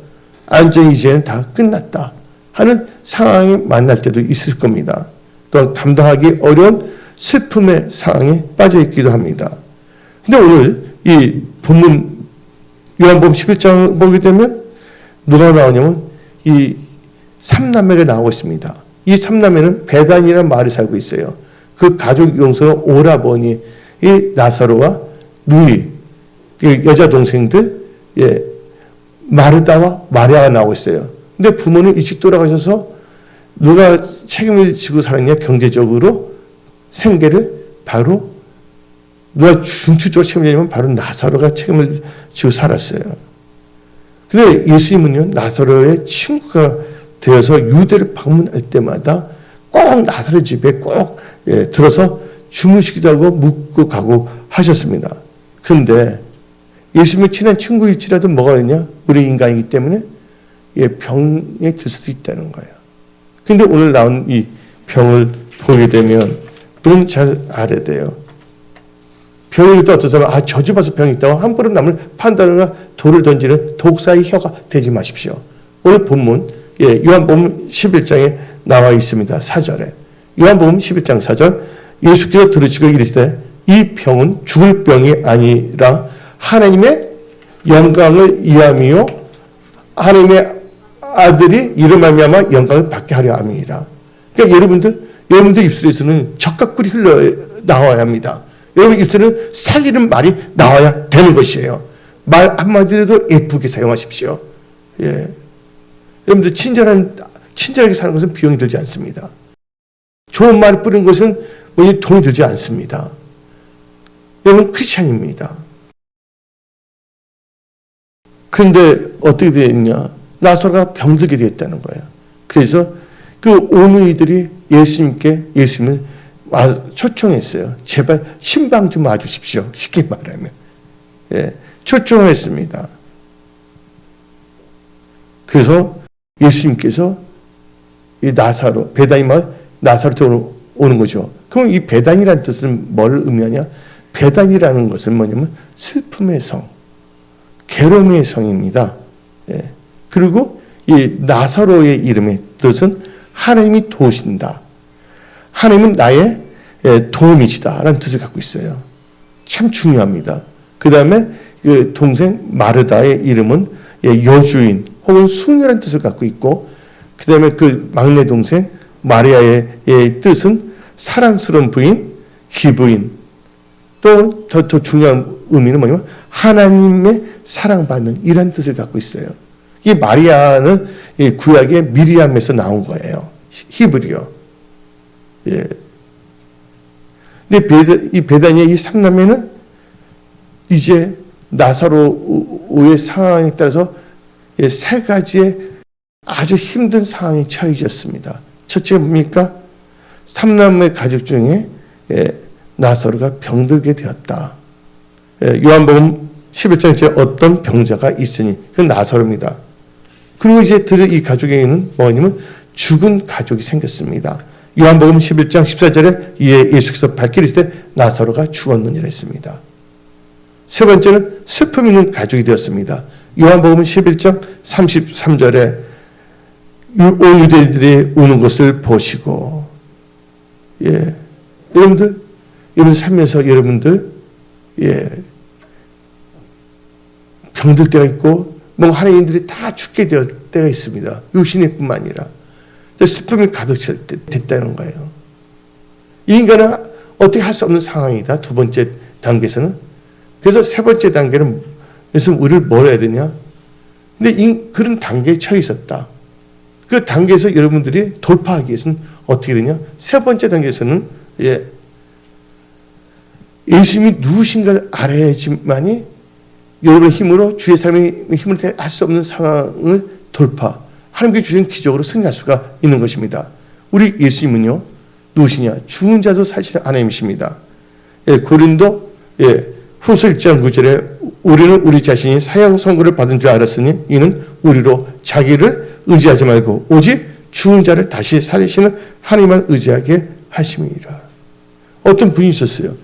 안정이 이제는 다 끝났다 하는 상황이 만날 때도 있을 겁니다. 또한 감당하기 어려운 슬픔의 상황에 빠져 있기도 합니다. 근데 오늘 이 본문 요한복음 11장 보게 되면 누가 나오냐면 이 삼남매가 나오고 있습니다. 이 삼남매는 베단이라는 마을에 살고 있어요. 그 가족 용서는 오라버니 이 나사로와 누이 여자 동생들 마르다와 마리아가 나오고 있어요. 근데 부모는 일찍 돌아가셔서 누가 책임을 지고 살았냐? 경제적으로 생계를 바로 누가 중추적으로 책임을 지냐면 바로 나사로가 책임을 지고 살았어요. 근데 예수님은요, 나사로의 친구가 되어서 유대를 방문할 때마다 꼭 나사로 집에 꼭 들어서 주무시기도 하고 묵고 가고 하셨습니다. 그런데 예수님의 친한 친구일지라도 뭐가 있냐? 우리 인간이기 때문에 병에 들 수도 있다는 거예요. 근데 오늘 나온 이 병을 보게 되면 우리는 잘 알아야 돼요. 병이 또 어떤 사람은 저주받아서 병이 있다고 함부로 남을 판단하거나 돌을 던지는 독사의 혀가 되지 마십시오. 오늘 본문 요한복음 11장에 나와 있습니다. 4절에 요한복음 11장 4절 예수께서 들으시고 이르시되 이 병은 죽을 병이 아니라 하나님의 영광을 위함이요 하나님의 아들이 이로 말미암아 영광을 받게 하려 함이니라. 그러니까 여러분들 입술에서는 적각꿀이 흘러나와야 합니다. 여러분 입술에는 살리는 말이 나와야 되는 것이에요. 말 한마디라도 예쁘게 사용하십시오. 여러분들 친절하게 사는 것은 비용이 들지 않습니다. 좋은 말을 뿌리는 것은 돈이 들지 않습니다. 여러분 크리스찬입니다. 그런데 어떻게 되었냐? 나사로가 병들게 되었다는 거예요. 그래서 그 온 이들이 예수님을 초청했어요. 제발 신방 좀 와주십시오. 쉽게 말하면. 초청을 했습니다. 그래서 예수님께서 이 나사로, 베다니 마을 나사로로 오는 거죠. 그럼 이 베다니라는 뜻은 뭘 의미하냐? 베다니라는 것은 뭐냐면 슬픔의 성, 괴로움의 성입니다. 그리고 이 나사로의 이름의 뜻은 하나님이 도우신다. 하나님은 나의 도움이시다라는 뜻을 갖고 있어요. 참 중요합니다. 그 다음에 그 동생 마르다의 이름은 여주인 혹은 숙녀라는 뜻을 갖고 있고, 그 다음에 그 막내 동생 마리아의 뜻은 사랑스러운 부인, 기부인. 또 더 중요한 의미는 뭐냐면 하나님의 사랑받는 이란 뜻을 갖고 있어요. 이 마리아는 구약의 미리암에서 나온 거예요. 히브리어. 근데 이 베다니의 이 삼남매는 이제 나사로의 상황에 따라서 세 가지의 아주 힘든 상황에 처해졌습니다. 첫째가 뭡니까? 삼남매 가족 중에 나사로가 병들게 되었다. 요한복음 11장에 어떤 병자가 있으니 그건 나사로입니다. 그리고 이제 이 가족에게는 뭐냐면 죽은 가족이 생겼습니다. 요한복음 11장 14절에 예수께서 밝히시되 나사로가 죽었느니라 했습니다. 세 번째는 슬픔 있는 가족이 되었습니다. 요한복음 11장 33절에 온 유대인들이 우는 것을 보시고, 여러분 살면서 여러분들 병들 때가 있고 하나님들이 다 죽게 될 때가 있습니다. 육신일 뿐만 아니라 슬픔이 가득 됐다는 거예요. 이 인간은 어떻게 할 수 없는 상황이다. 두 번째 단계에서는. 그래서 세 번째 단계는 그래서 우리를 뭘 해야 되냐? 근데 그런 단계에 처해 있었다. 그 단계에서 여러분들이 돌파하기 위해서는 어떻게 되냐? 세 번째 단계에서는 예수님이 누구신가를 알아야지만이 여러분의 힘으로 주의 삶의 힘을 할 수 없는 상황을 돌파, 하나님께 주신 기적으로 승리할 수가 있는 것입니다. 우리 예수님은요, 누구시냐? 죽은 자도 사시는 하나님이십니다. 고린도 후서 1장 9절에 우리는 우리 자신이 사형 선고를 받은 줄 알았으니 이는 우리로 자기를 의지하지 말고 오직 죽은 자를 다시 살리시는 하나님만 의지하게 하심이라. 어떤 분이 있었어요.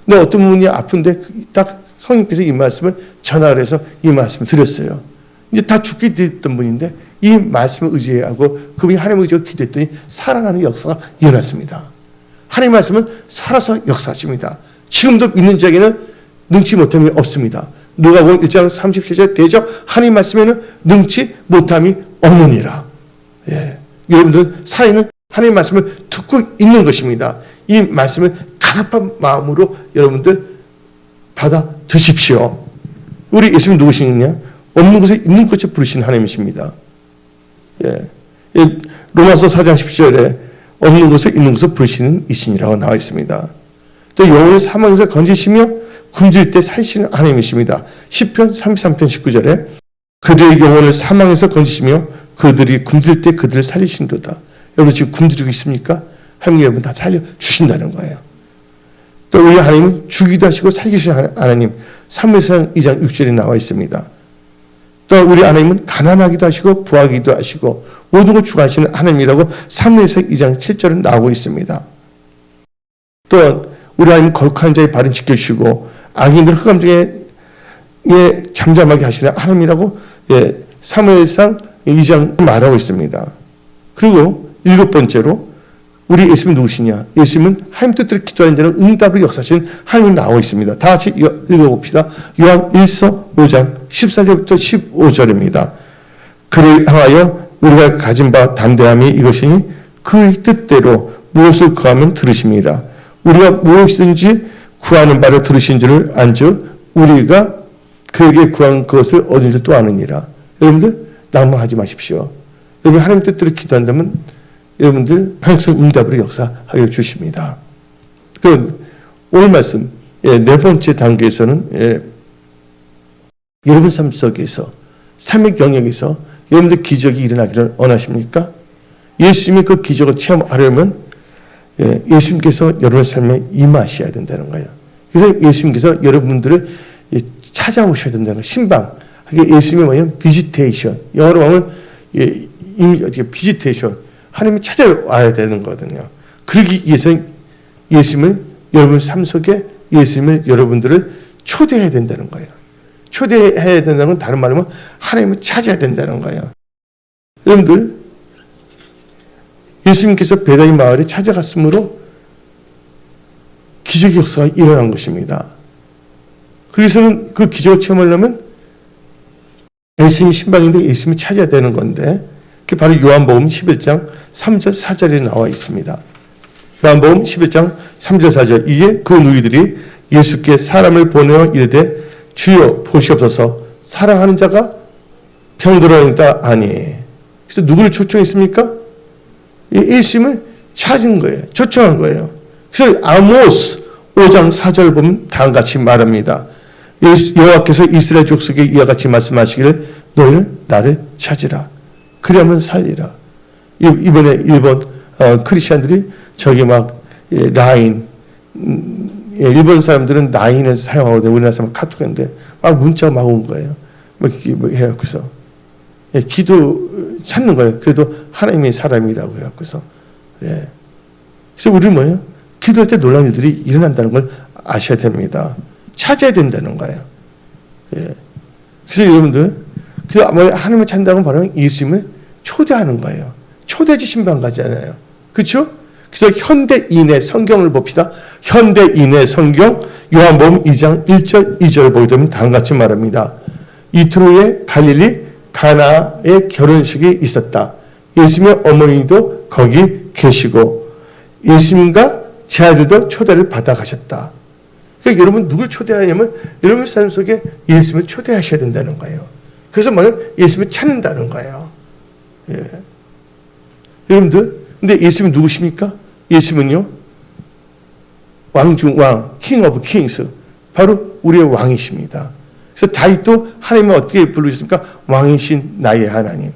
근데 어떤 분이 아픈데 딱 성령께서 이 말씀을 전하를 해서 이 말씀을 드렸어요. 이제 다 죽게 됐던 분인데 이 말씀을 의지하고 그분이 하나님을 의지하고 기도했더니 살아나는 역사가 일어났습니다. 하나님의 말씀은 살아서 역사하십니다. 지금도 믿는 자에게는 능치 못함이 없습니다. 누가복음 1장 37절 대저 하나님 말씀에는 능치 못함이 없느니라. 여러분들 살아있는 하나님 말씀을 듣고 있는 것입니다. 이 말씀을 가급한 마음으로 여러분들 받아 드십시오. 우리 예수님 누구시냐? 없는 것을 있는 것을 부르신 하나님이십니다. 로마서 4장 10절에 없는 것을 있는 것을 부르시는 이신이라고 나와 있습니다. 또 영혼을 사망에서 건지시며 굶주릴 때 살리시는 하나님이십니다. 시편 33편 19절에 그들의 영혼을 사망에서 건지시며 그들이 굶주릴 때 그들을 살리신도다. 여러분 지금 굶주리고 있습니까? 하나님 여러분 다 살려주신다는 거예요. 또 우리 하나님은 죽이기도 하시고 살기도 하시는 하나님, 사무엘상 2장 6절에 나와 있습니다. 또 우리 하나님은 가난하기도 하시고 부하기도 하시고 모든 걸 주관하시는 하나님이라고 사무엘상 2장 7절에 나오고 있습니다. 또 우리 하나님은 거룩한 자의 발은 지켜주시고 악인들 흑암 중에 잠잠하게 하시는 하나님이라고 사무엘상 2장 말하고 있습니다. 그리고 7번째로 우리 예수님은 누구시냐? 예수님은 하나님 뜻대로 기도하는 자는 응답을 역사하시는 하나님이 나와 있습니다. 다 같이 읽어봅시다. 요한 1서 5장 14절부터 15절입니다. 그를 향하여 우리가 가진 바 담대함이 이것이니 그의 뜻대로 무엇을 구하면 들으십니다. 우리가 무엇이든지 구하는 바를 들으신 줄을 안즉 우리가 그에게 구한 것을 얻은 줄 또 아느니라. 여러분들 낭망하지 마십시오. 여러분 하나님 뜻대로 기도한다면 여러분들 항상 응답으로 역사하여 주십니다. 오늘 말씀 네 번째 단계에서는 여러분 삶 속에서 삶의 영역에서 여러분들 기적이 일어나기를 원하십니까? 예수님이 그 기적을 체험하려면 예수님께서 여러분 삶에 임하셔야 된다는 거예요. 그래서 예수님께서 여러분들을 찾아오셔야 된다는 거예요. 신방. 예수님이 뭐냐면 비지테이션. 영어로 하면 비지테이션. 하나님이 찾아와야 되는 거거든요. 그러기 위해서 예수님을 여러분 삶 속에 예수님을 여러분들을 초대해야 된다는 거예요. 초대해야 된다는 건 다른 말로 하면 하나님을 찾아야 된다는 거예요. 여러분들 예수님께서 베다니 마을에 찾아갔으므로 기적의 역사가 일어난 것입니다. 그래서는 그 기적을 체험하려면 예수님이 신방인데 예수님을 찾아야 되는 건데 그게 바로 요한복음 11장 3절 4절에 나와 있습니다. 요한복음 11장 3절 4절 이에 그 누이들이 예수께 사람을 보내어 이르되 주여 보시옵소서 사랑하는 자가 병들어있다 하니 그래서 누구를 초청했습니까? 예수님을 찾은 거예요. 초청한 거예요. 그래서 아모스 5장 4절 보면 다음과 같이 말합니다. 여호와께서 이스라엘 족속에 이와 같이 말씀하시기를 너희는 나를 찾으라. 그러면 살리라. 이번에 일본 크리스천들이 저기 막 라인 일본 사람들은 라인을 사용하거든요. 우리나라 사람은 카톡인데 막 문자가 막 온 거예요. 뭐 해갖고서 기도 찾는 거예요. 그래도 하나님의 사람이라고 해갖고서 그래서 우리는 뭐예요? 기도할 때 놀라운 일들이 일어난다는 걸 아셔야 됩니다. 찾아야 된다는 거예요. 그래서 여러분들 하나님을 찾는다고 바로 예수님을 초대하는 거예요. 초대지 신방 가잖아요. 그렇죠? 그래서 현대인의 성경을 봅시다. 현대인의 성경 요한복음 2장 1절 2절 보게 되면 다음과 같이 말합니다. 이틀 후에 갈릴리 가나의 결혼식이 있었다. 예수님의 어머니도 거기 계시고 예수님과 제 아들도 초대를 받아 가셨다. 그러니까 여러분 누굴 초대하냐면 여러분 삶 속에 예수님을 초대하셔야 된다는 거예요. 그래서 뭐냐면 예수님을 찾는다는 거예요. 여러분들 근데 예수님은 누구십니까? 예수님은요 왕 중 왕, 킹 오브 킹스 바로 우리의 왕이십니다. 그래서 다윗도 하나님을 어떻게 부르셨습니까? 왕이신 나의 하나님.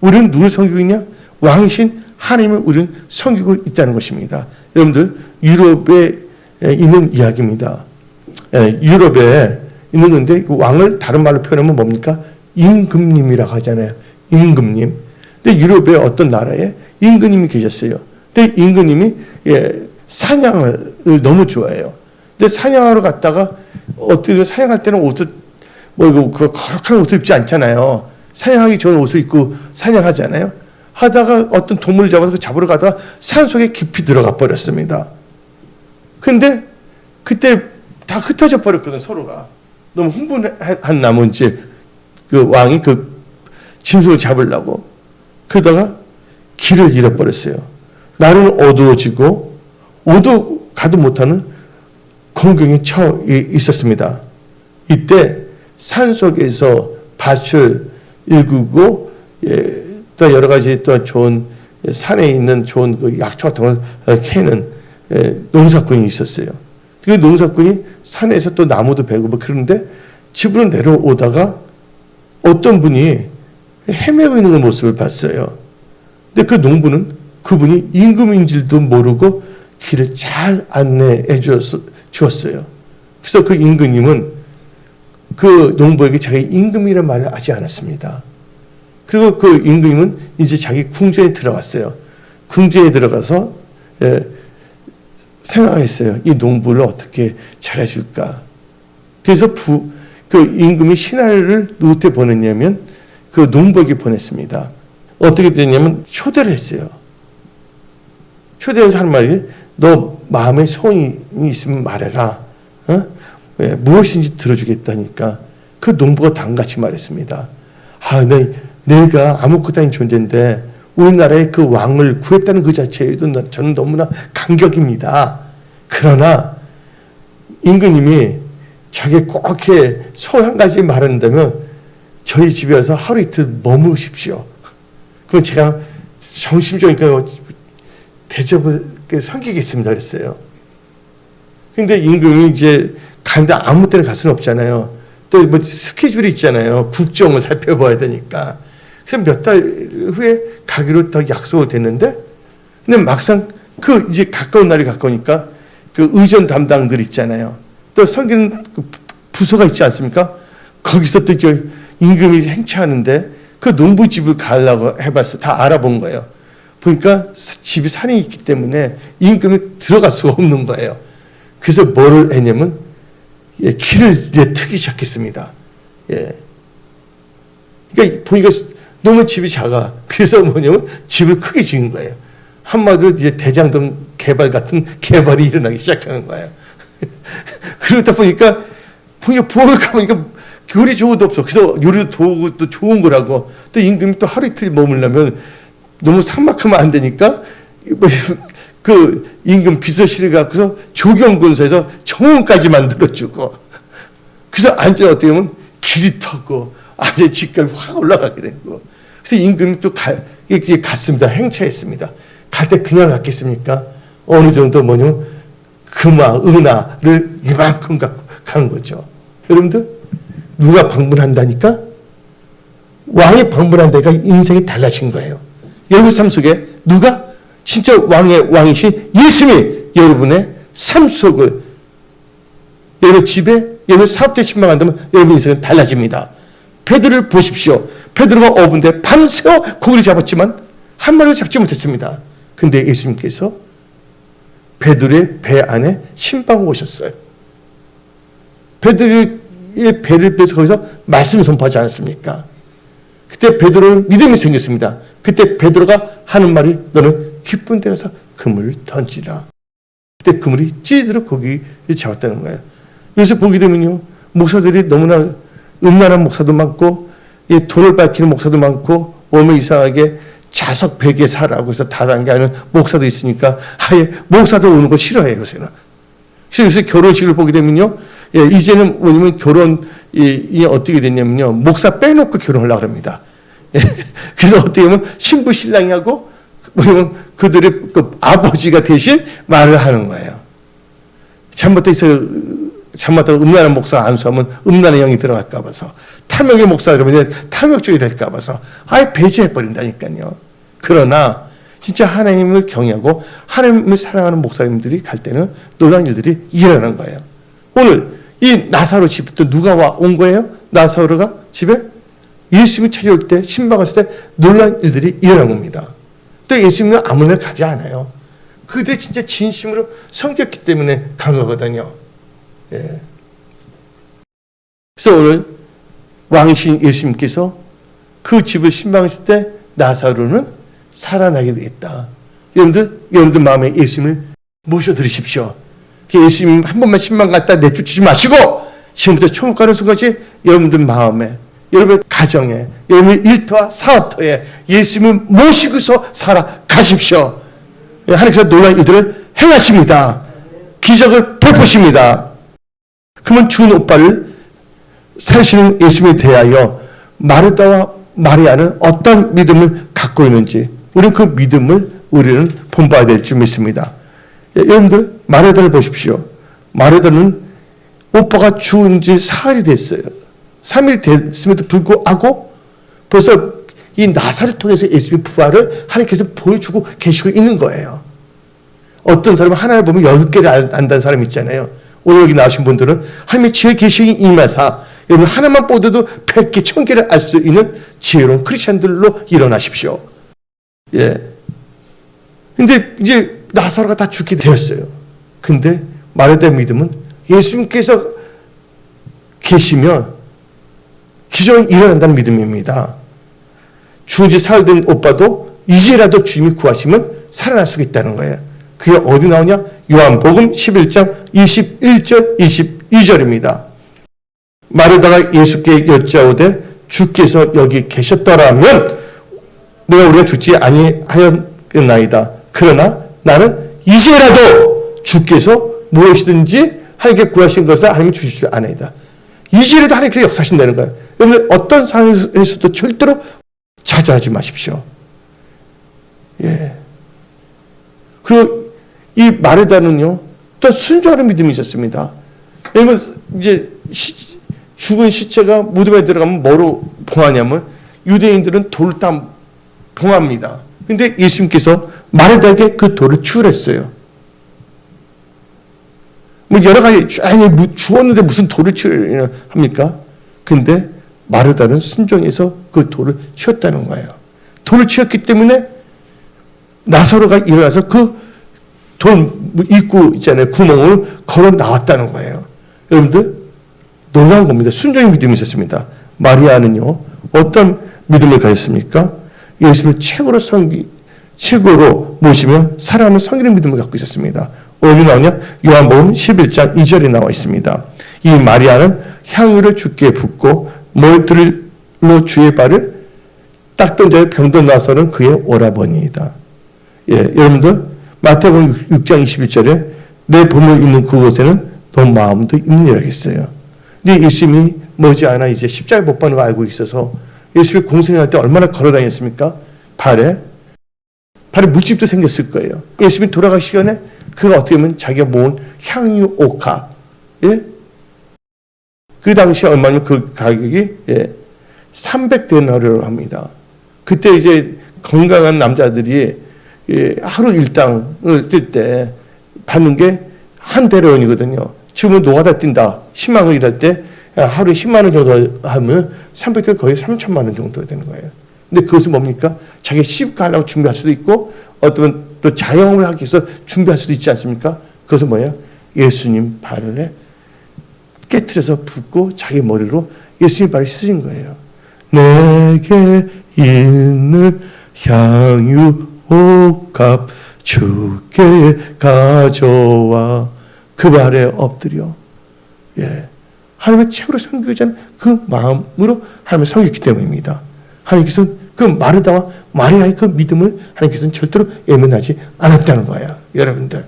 우리는 누굴 섬기고 있냐? 왕이신 하나님을 우리는 섬기고 있다는 것입니다. 여러분들 유럽에 있는 이야기입니다. 유럽에 있는 건데 그 왕을 다른 말로 표현하면 뭡니까? 임금님이라고 하잖아요. 임금님. 근데 유럽의 어떤 나라에 임금님이 계셨어요. 근데 임금님이 사냥을 너무 좋아해요. 근데 사냥하러 갔다가 어떻게 사냥할 때는 옷을 그 거룩한 옷을 입지 않잖아요. 사냥하기 좋은 옷을 입고 사냥하잖아요. 하다가 어떤 동물을 잡아서 잡으러 가다가 산속에 깊이 들어가 버렸습니다. 근데 그때 다 흩어져 버렸거든 서로가. 너무 흥분한 나머지 그 왕이 그 짐승을 잡으려고 그러다가 길을 잃어버렸어요. 날은 어두워지고 오도 가도 못하는 공경에 처해 있었습니다. 이때 산속에서 밭을 일구고 또 여러 가지 또 좋은 산에 있는 좋은 그 약초 같은 걸 캐는 농사꾼이 있었어요. 그 농사꾼이 산에서 또 나무도 베고 뭐 그런데 집으로 내려오다가 어떤 분이 헤매고 있는 그 모습을 봤어요. 근데 그 농부는 그분이 임금인 줄도 모르고 길을 잘 안내해 주었어요. 그래서 그 임금님은 그 농부에게 자기 임금이라는 말을 하지 않았습니다. 그리고 그 임금님은 이제 자기 궁전에 들어갔어요. 궁전에 들어가서 생각했어요. 이 농부를 어떻게 잘해줄까. 그래서 그 임금이 신하를 누구한테 보냈냐면 그 농부에게 보냈습니다. 어떻게 됐냐면 초대를 했어요. 초대해서 하는 말이 너 마음에 소원이 있으면 말해라. 무엇인지 들어주겠다니까. 그 농부가 다음같이 말했습니다. 내가 아무것도 아닌 존재인데 우리나라의 그 왕을 구했다는 그 자체에도 저는 너무나 감격입니다. 그러나 임금님이 자기 꼭 이렇게 소원 한 가지 말한다면 저희 집에 와서 하루 이틀 머무르십시오. 그럼 제가 정심적이니까 대접을 섬기겠습니다 그랬어요. 근데 임금이 이제 가는데 아무 때나 갈 수는 없잖아요. 또 뭐 스케줄이 있잖아요. 국정을 살펴봐야 되니까. 그래서 몇 달 후에 가기로 더 약속을 됐는데, 근데 막상 그 이제 가까운 날이 가까우니까 그 의전 담당들 있잖아요. 또 섬기는 부서가 있지 않습니까? 거기서 또 임금이 행차하는데 그 농부집을 가려고 해봤어. 다 알아본 거예요. 보니까 집이 산에 있기 때문에 임금이 들어갈 수가 없는 거예요. 그래서 뭐를 했냐면 길을 이제 트기 시작했습니다. 그러니까 보니까 너무 집이 작아. 그래서 뭐냐면 집을 크게 지은 거예요. 한마디로 이제 대장동 개발 같은 개발이 일어나기 시작하는 거예요. 그러다 보니까 부엌을 가보니까 요리 좋은 도 없어. 그래서 요리 도구도 좋은 거라고. 또 임금이 또 하루 이틀 머물려면 너무 삭막하면 안 되니까 그 임금 비서실을 갖고서 조경군소에서 정원까지 만들어주고, 그래서 완전 어떻게 보면 길이 터고 완전 집까지 확 올라가게 되고. 그래서 임금이 또 갔습니다. 행차했습니다. 갈 때 그냥 갔겠습니까? 어느 정도 뭐냐면 금화, 은하를 이만큼 갖고 간 거죠. 여러분들, 누가 방문한다니까? 왕이 방문한다니까 인생이 달라진 거예요. 여러분 삶 속에 누가 진짜 왕이신 예수님이 여러분의 삶 속을, 여러분 집에, 여러분 사업대 신망한다면 여러분 인생은 달라집니다. 베드로를 보십시오. 베드로가 어부인데 밤새워 고기를 잡았지만 한 마리도 잡지 못했습니다. 근데 예수님께서 베드로의 배 안에 신방을 오셨어요. 베드로의 배를 빼서 거기서 말씀을 선포하지 않았습니까? 그때 베드로는 믿음이 생겼습니다. 그때 베드로가 하는 말이 너는 깊은 데라서 그물을 던지라. 그때 그물이 찌르도록 고기를 잡았다는 거예요. 그래서 보게 되면요, 목사들이 너무나 음란한 목사도 많고, 돈을 밝히는 목사도 많고, 오면 이상하게 자석 베개 사라고 해서 다단계하는 목사도 있으니까 아예 목사도 오는 거 싫어해요, 요새는. 그래서 결혼식을 보게 되면요, 이제는 뭐냐면 결혼이 어떻게 됐냐면요, 목사 빼놓고 결혼을 하려고 합니다. 그래서 어떻게 보면 신부 신랑하고 뭐냐면 그들의 그 아버지가 대신 말을 하는 거예요. 잘못하고 음란한 목사 안수하면 음란의 영이 들어갈까 봐서, 탐욕의 목사 그러면 탐욕 쪽이 될까 봐서 아예 배제해 버린다니까요. 그러나 진짜 하나님을 경외하고 하나님을 사랑하는 목사님들이 갈 때는 놀라운 일들이 일어나는 거예요. 오늘 이 나사로 집에 또 누가 온 거예요? 나사로가 집에 예수님이 찾아올 때, 신방했을 때 놀라운 일들이 일어난 겁니다. 또 예수님은 아무나 가지 않아요. 그들 진짜 진심으로 섬겼기 때문에 간 거거든요. 그래서 오늘 왕이신 예수님께서 그 집을 신방했을 때 나사로는 살아나게 되겠다. 여러분들 마음에 예수님을 모셔드리십시오. 예수님 한 번만 신방 갖다 내쫓지 마시고 지금부터 천국 가는 순간까지 여러분들 마음에, 여러분의 가정에, 여러분의 일터와 사업터에 예수님을 모시고서 살아가십시오. 하나님께서 놀라운 일들을 행하십니다. 기적을 베푸십니다. 그러면 죽은 오빠를 살시는 예수님에 대하여 마르다와 마리아는 어떤 믿음을 갖고 있는지, 우리는 그 믿음을 우리는 본받아야 될 줄 믿습니다. 여러분들, 마르다를 보십시오. 마르다는 오빠가 죽은 지 사흘이 됐어요. 3일이 됐음에도 불구하고 벌써 이 나사를 통해서 예수님의 부활을 하나님께서 보여주고 계시고 있는 거예요. 어떤 사람은 하나를 보면 10개를 안다는 사람이 있잖아요. 오늘 여기 나오신 분들은 하나님의 지혜 계시에 임하사 여러분 하나만 보더도 100개, 1000개를 알 수 있는 지혜로운 크리스찬들로 일어나십시오. 예. 근데 이제 나사로가 다 죽게 되었어요. 근데 마르다의 믿음은 예수님께서 계시면 기적은 일어난다는 믿음입니다. 죽은 지 사흘 된 오빠도 이제라도 주님이 구하시면 살아날 수 있다는 거예요. 그게 어디 나오냐? 요한복음 11장 21절 22절입니다. 마르다가 예수께 여짜오되 주께서 여기 계셨더라면 내가 우리가 죽지 아니하였나이다. 그러나 나는 이제라도 주께서 무엇이든지 하나님께 구하신 것을 하나님이 주실 줄 아나이다. 이제라도 하나님께서 역사하신다는 거예요. 여러분 어떤 상황에서도 절대로 좌절하지 마십시오. 예. 그리고 이 마르다는요 또 순종하는 믿음이 있었습니다. 왜냐면 이제 죽은 시체가 무덤에 들어가면 뭐로 봉하냐면 유대인들은 돌을 다 봉합니다. 근데 예수님께서 마르다에게 그 돌을 치우랬어요. 뭐 여러 가지 죽었는데 무슨 돌을 치우려 합니까? 근데 마르다는 순종해서 그 돌을 치웠다는 거예요. 돌을 치웠기 때문에 나사로가 일어나서 그 돌 입구 있잖아요. 구멍을 걸어 나왔다는 거예요. 여러분들 놀라운 겁니다. 순종의 믿음이 있었습니다. 마리아는요 어떤 믿음을 가졌습니까? 예수님을 최고로 모시며 사랑하는 성인의 믿음을 갖고 있었습니다. 어디 나오냐? 요한복음 11장 2절에 나와 있습니다. 이 마리아는 향유를 주께 붓고 머리털로 주의 발을 닦던 자의 병든 나사로는 그의 오라버니이다. 예, 여러분들 마태복음 6장 21절에 내 보물 있는 그곳에는 너 마음도 있느니라 했어요. 근데 예수님이 머지않아 이제 십자가에 못 박는 거 알고 있어서 예수님이 공생할 때 얼마나 걸어 다녔습니까? 발에 물집도 생겼을 거예요. 예수님이 돌아가시기 전에 그가 어떻게 보면 자기가 모은 향유 옥화, 예? 그 당시 얼마냐면 그 가격이 300데나리오라고 합니다. 그때 이제 건강한 남자들이 하루 일당을 뛸 때 받는 게 한 데나리온이거든요. 지금은 노가다 뛴다. 10만 원 일할 때 하루에 10만 원 정도 하면 300대 거의 3천만 원 정도 되는 거예요. 근데 그것은 뭡니까? 자기 시집가 하려고 준비할 수도 있고 어떤 또 자영업을 하기 위해서 준비할 수도 있지 않습니까? 그것은 뭐예요? 예수님 발을 깨트려서 붓고 자기 머리로 예수님 발을 씻은 거예요. 내게 있는 향유 옥합 주께 가져와 그 발에 엎드려 하나님의 최고로 섬기자는 그 마음으로 하나님을 섬겼기 때문입니다. 하나님께서는 그 마르다와 마리아의 그 믿음을 하나님께서는 절대로 예면하지 않았다는 거예요. 여러분들.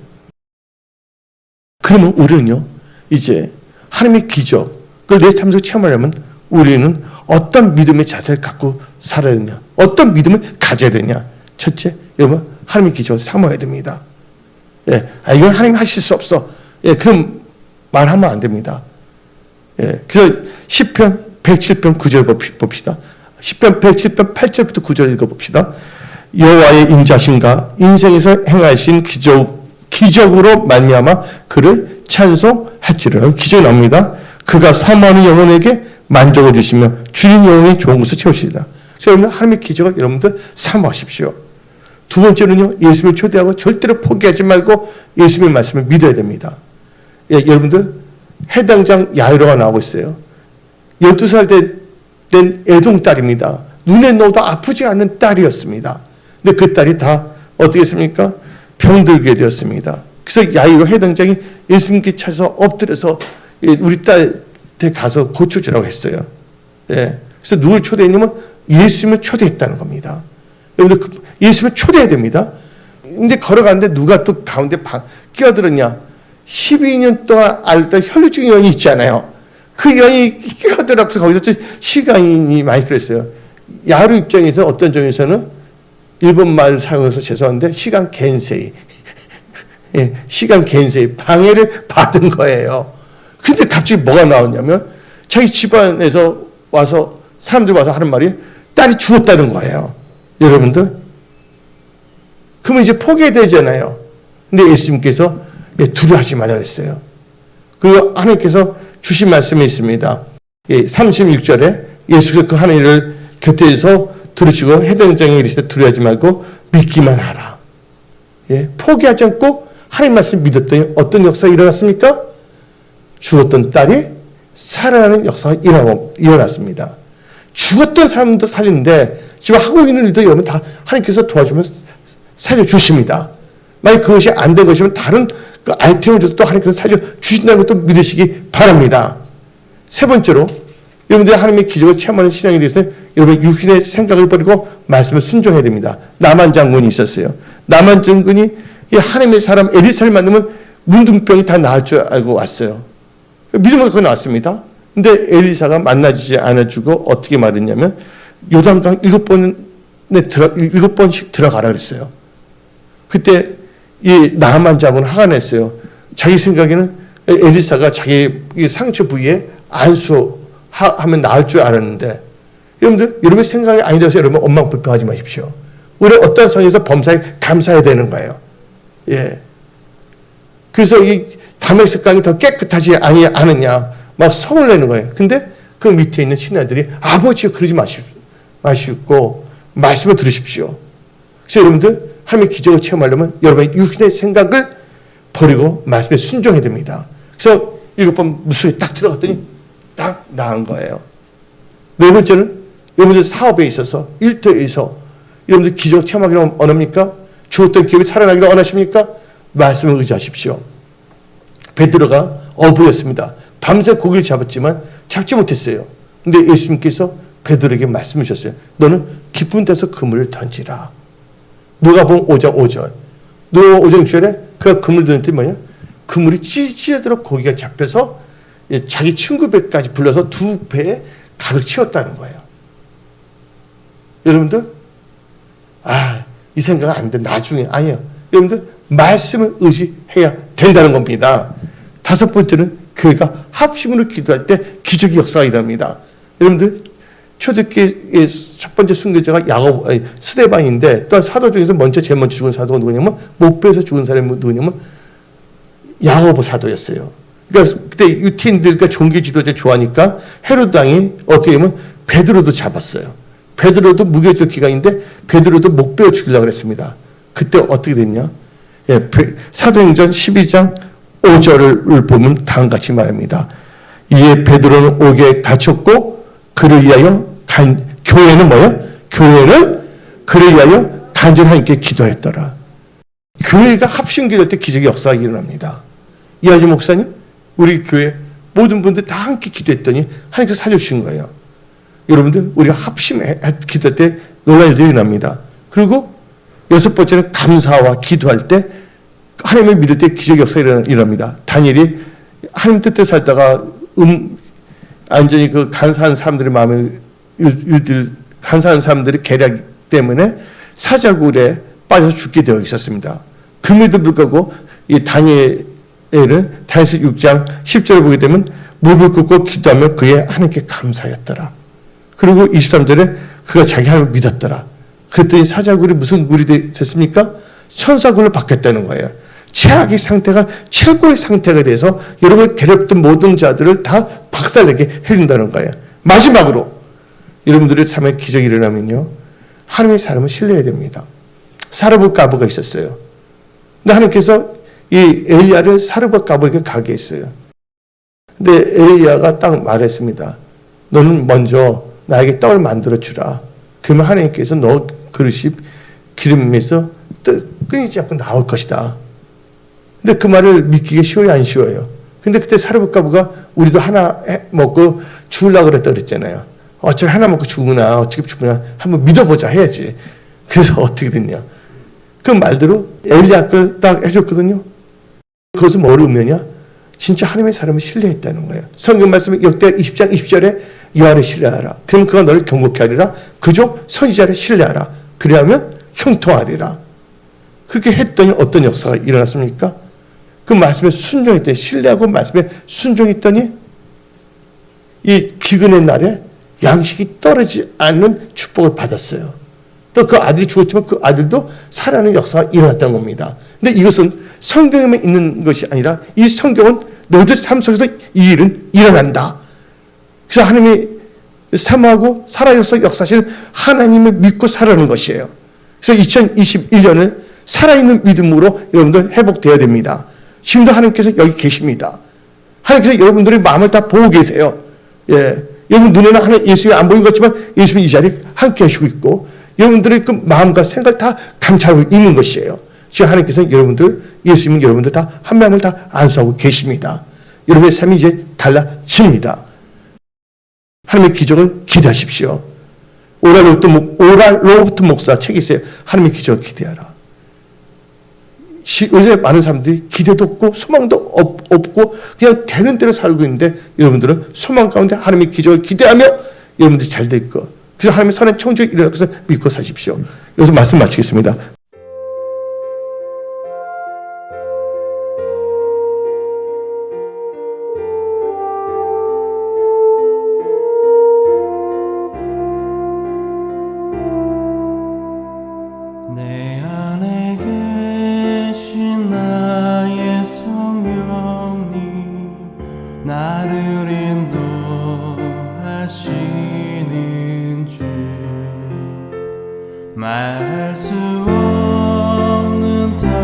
그러면 우리는요 이제 하나님의 기적을 내 삶 속에 체험하려면 우리는 어떤 믿음의 자세를 갖고 살아야 되냐, 어떤 믿음을 가져야 되냐. 첫째, 여러분 하나님의 기적을 사모해야 됩니다. 이건 하나님 하실 수 없어. 그럼 말하면 안 됩니다. 그래서 시편 107편 9절 봅시다. 시편 107편 8절부터 9절 읽어봅시다. 여호와의 인자신가 인생에서 행하신 기적으로 말미암아 그를 찬송할지라. 기적이 나옵니다. 그가 사모하는 영혼에게 만족을 주시며 주인 영혼이 좋은 것을 채우시리다. 그래서 여러분 하나님의 기적을 여러분들 사모하십시오. 두 번째는요, 예수님을 초대하고 절대로 포기하지 말고 예수님의 말씀을 믿어야 됩니다. 여러분들 해당장 야이로가 나오고 있어요. 12살 된 애동딸입니다. 눈에 넣어도 아프지 않는 딸이었습니다. 근데 그 딸이 다 어떻게 했습니까? 병들게 되었습니다. 그래서 야이로 해당장이 예수님께 찾아서 엎드려서 우리 딸한테 가서 고쳐주라고 했어요. 그래서 누굴 초대했냐면 예수님을 초대했다는 겁니다. 여러분들 예수님을 초대해야 됩니다. 근데 걸어가는데 누가 또 가운데 끼어들었냐? 12년 동안 앓던 혈루증 연이 있잖아요. 그 연이 끼어들어서 거기서 시간이 많이 그랬어요. 야루 입장에서 어떤 점에서는 일본 말 사용해서 죄송한데 시간 겐세이 시간 겐세이 방해를 받은 거예요. 근데 갑자기 뭐가 나왔냐면 자기 집안에서 와서 사람들 와서 하는 말이 딸이 죽었다는 거예요. 여러분들 그러면 이제 포기해야 되잖아요. 근데 예수님께서 두려워하지 말라 그랬어요. 그리고 하나님께서 주신 말씀이 있습니다. 36절에 예수께서 그 하늘을 곁에서 들으시고 해당장에 이르시되 두려워하지 말고 믿기만 하라. 포기하지 않고 하나님 말씀 믿었더니 어떤 역사가 일어났습니까? 죽었던 딸이 살아나는 역사가 일어났습니다. 죽었던 사람도 살리는데 지금 하고 있는 일도 여러분 다 하나님께서 도와주면 살려주십니다. 만약 그것이 안 된 것이면 다른 그 아이템을 줘서 또 하나님께서 살려주신다는 것도 믿으시기 바랍니다. 세 번째로 여러분들이 하나님의 기적을 체험하는 신앙에 대해서 여러분 육신의 생각을 버리고 말씀을 순종해야 됩니다. 나만 장군이 있었어요. 나만 장군이 이 하나님의 사람 엘리사를 만나면 문둥병이 다 나을 줄 알고 왔어요. 믿음으로 그거 나왔습니다. 근데 엘리사가 만나지지 않아주고 어떻게 말했냐면 요단강 7번씩 들어가라 그랬어요. 그때 이 나만 장군은 화가 냈어요. 자기 생각에는 엘리사가 자기 상처 부위에 안수하면 나을 줄 알았는데 여러분들 여러분의 생각이 아니라서 여러분 원망불평하지 마십시오. 우리 어떤 상황에서 범사에 감사해야 되는 거예요. 그래서 이 다메섹 강이 더 깨끗하지 않느냐 막 성을 내는 거예요. 근데 그 밑에 있는 신하들이 아버지요 그러지 마시고 말씀을 들으십시오. 그래서 여러분들 하나님의 기적을 체험하려면 여러분의 육신의 생각을 버리고 말씀에 순종해야 됩니다. 그래서 7번 물속에 딱 들어갔더니 딱 나은 거예요. 네 번째는 여러분들 사업에 있어서 일터에 있어서 여러분들 기적을 체험하기를 원합니까? 죽었던 기업이 살아나기를 원하십니까? 말씀을 의지하십시오. 베드로가 어부였습니다. 밤새 고기를 잡았지만 잡지 못했어요. 근데 예수님께서 베드로에게 말씀을 주셨어요. 너는 깊은 데서 그물을 던지라. 누가복음 5장 5절. 누가복음 5장 6절에 그가 그물을 던졌더니 뭐냐? 그물이 찌릿찌릿하도록 고기가 잡혀서 자기 친구 배까지 불러서 2배에 가득 채웠다는 거예요. 여러분들 이 생각은 안 돼. 나중에 아니에요. 여러분들 말씀을 의지해야 된다는 겁니다. 5번째는 교회가 합심으로 기도할 때 기적의 역사가 일어납니다. 여러분들 초대교회의 첫 번째 순교자가 스데반인데 또한 사도 중에서 제일 먼저 죽은 사도가 누구냐면 목배에서 죽은 사람이 누구냐면 야고보 사도였어요. 그러니까 그때 유태인들과 종교 지도자 좋아하니까 헤로드 왕이 어떻게 하면 베드로도 잡았어요. 베드로도 무교적 기간인데 베드로도 목베어 죽이려고 했습니다. 그때 어떻게 됐냐? 사도행전 12장 5절을 보면 다음과 같이 말합니다. 이에 베드로는 옥에 갇혔고 그를 위하여 교회는 뭐예요? 교회는 그를 위하여 간절히 하나님께 기도했더라. 교회가 합심기도할 때 기적의 역사가 일어납니다. 이하지 목사님, 우리 교회 모든 분들 다 함께 기도했더니 하나님께서 살려주신 거예요. 여러분들 우리가 합심해 기도할 때 놀라운 일들이 일어납니다. 그리고 6번째는 감사와 기도할 때 하나님을 믿을 때 기적의 역사가 일어납니다. 다니엘이 하나님 뜻대로 살다가 완전히 그 간사한 사람들의 마음에 간사한 사람들의 계략 때문에 사자굴에 빠져서 죽게 되어 있었습니다. 그럼에도 불구하고 이 다니엘은 다니엘서 6장 10절을 보게 되면 무릎을 꿇고 기도하며 그의 하나님께 감사했더라. 그리고 23절에 그가 자기 하나님을 믿었더라. 그랬더니 사자굴이 무슨 굴이 됐습니까? 천사굴로 바뀌었다는 거예요. 최악의 상태가 최고의 상태가 돼서 여러분을 괴롭던 모든 자들을 다 박살내게 해준다는 거예요. 마지막으로 여러분들의 삶에 기적이 일어나면요, 하나님의 사람을 신뢰해야 됩니다. 사르밧가보가 있었어요. 근데 하나님께서 이 엘리야를 사르밧가보에게 가게 했어요. 근데 엘리야가 딱 말했습니다. 너는 먼저 나에게 떡을 만들어 주라. 그러면 하나님께서 너 그릇이 기름에서 끊이지 않고 나올 것이다. 근데 그 말을 믿기가 쉬워요, 안 쉬워요? 근데 그때 사르밧가보가 우리도 하나 먹고 죽으려고 그랬잖아요. 어차피 하나 먹고 죽으나 어차피 죽으나 한번 믿어보자 해야지. 그래서 어떻게 됐냐? 그 말대로 엘리야 걸 딱 해줬거든요. 그것은 뭐를 의미하냐? 진짜 하나님의 사람을 신뢰했다는 거예요. 성경 말씀에 역대하 20장 20절에 여호와를 신뢰하라. 그럼 그가 너를 경고케 하리라. 그저 선지자를 신뢰하라. 그리하면 형통하리라. 그렇게 했더니 어떤 역사가 일어났습니까? 그 말씀에 순종했더니, 신뢰하고 말씀에 순종했더니 이 기근의 날에 양식이 떨어지지 않는 축복을 받았어요. 또 그 아들이 죽었지만 그 아들도 살아나는 역사가 일어났다는 겁니다. 근데 이것은 성경에만 있는 것이 아니라 이 성경은 너희들 삶 속에서 이 일은 일어난다. 그래서 하나님이 사모하고 역사하시는 하나님을 믿고 살아가는 것이에요. 그래서 2021년을 살아있는 믿음으로 여러분들 회복되어야 됩니다. 지금도 하나님께서 여기 계십니다. 하나님께서 여러분들의 마음을 다 보고 계세요. 예. 여러분 눈에는 하나님 예수님이 안 보이는 것 같지만 예수님이 이 자리에 함께 하시고 있고 여러분들의 그 마음과 생각을 다 감찰하고 있는 것이에요. 지금 하나님께서 예수님은 여러분들 다 한 명을 다 안수하고 계십니다. 여러분의 삶이 이제 달라집니다. 하나님의 기적을 기대하십시오. 오랄로부터 목사 책이 있어요. 하나님의 기적을 기대하라. 요새 많은 사람들이 기대도 없고 소망도 없고 그냥 되는 대로 살고 있는데 여러분들은 소망 가운데 하나님의 기적을 기대하며 여러분들이 잘 될 것. 그래서 하나님의 선한 청지를 일어날 것을 믿고 사십시오. 여기서 말씀 마치겠습니다.
내 안에 계신 나의 성령님 나를 인도하시는 주 말할 수 없는 탄식으로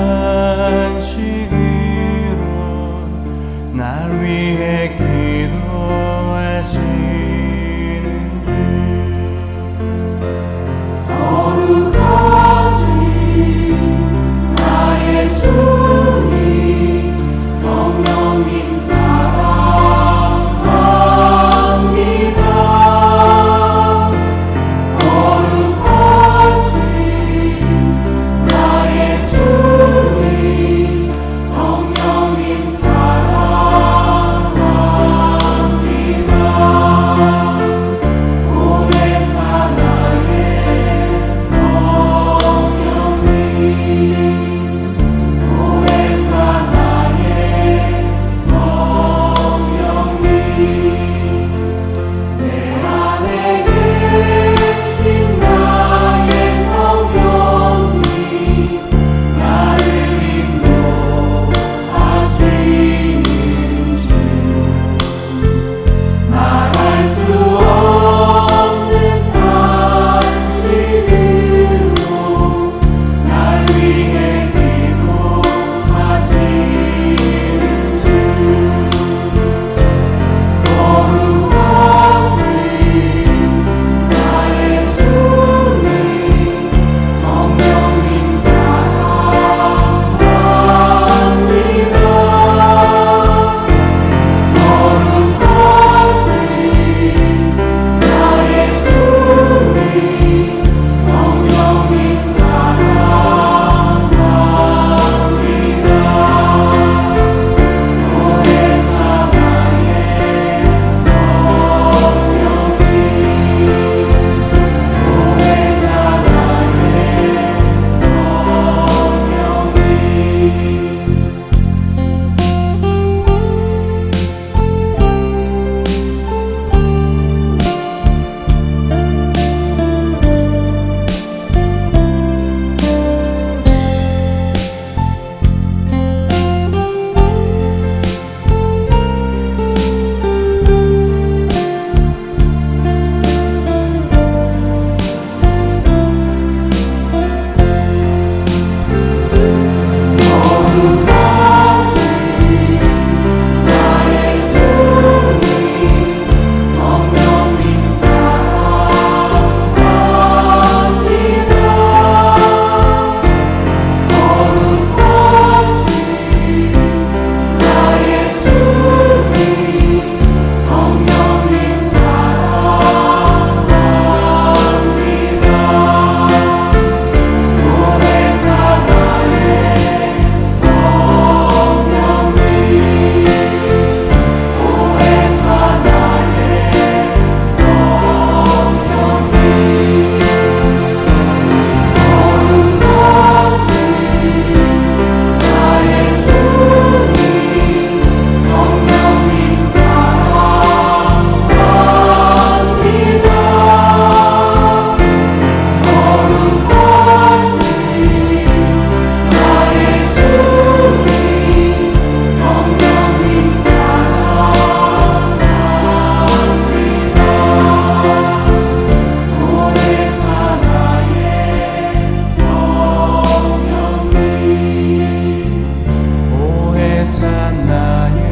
날 위해 기도하시는 주
거룩하신 나의 주님 성령님 사랑합니다. 거룩하신 나의 주님 성령님 사랑합니다.
산 나의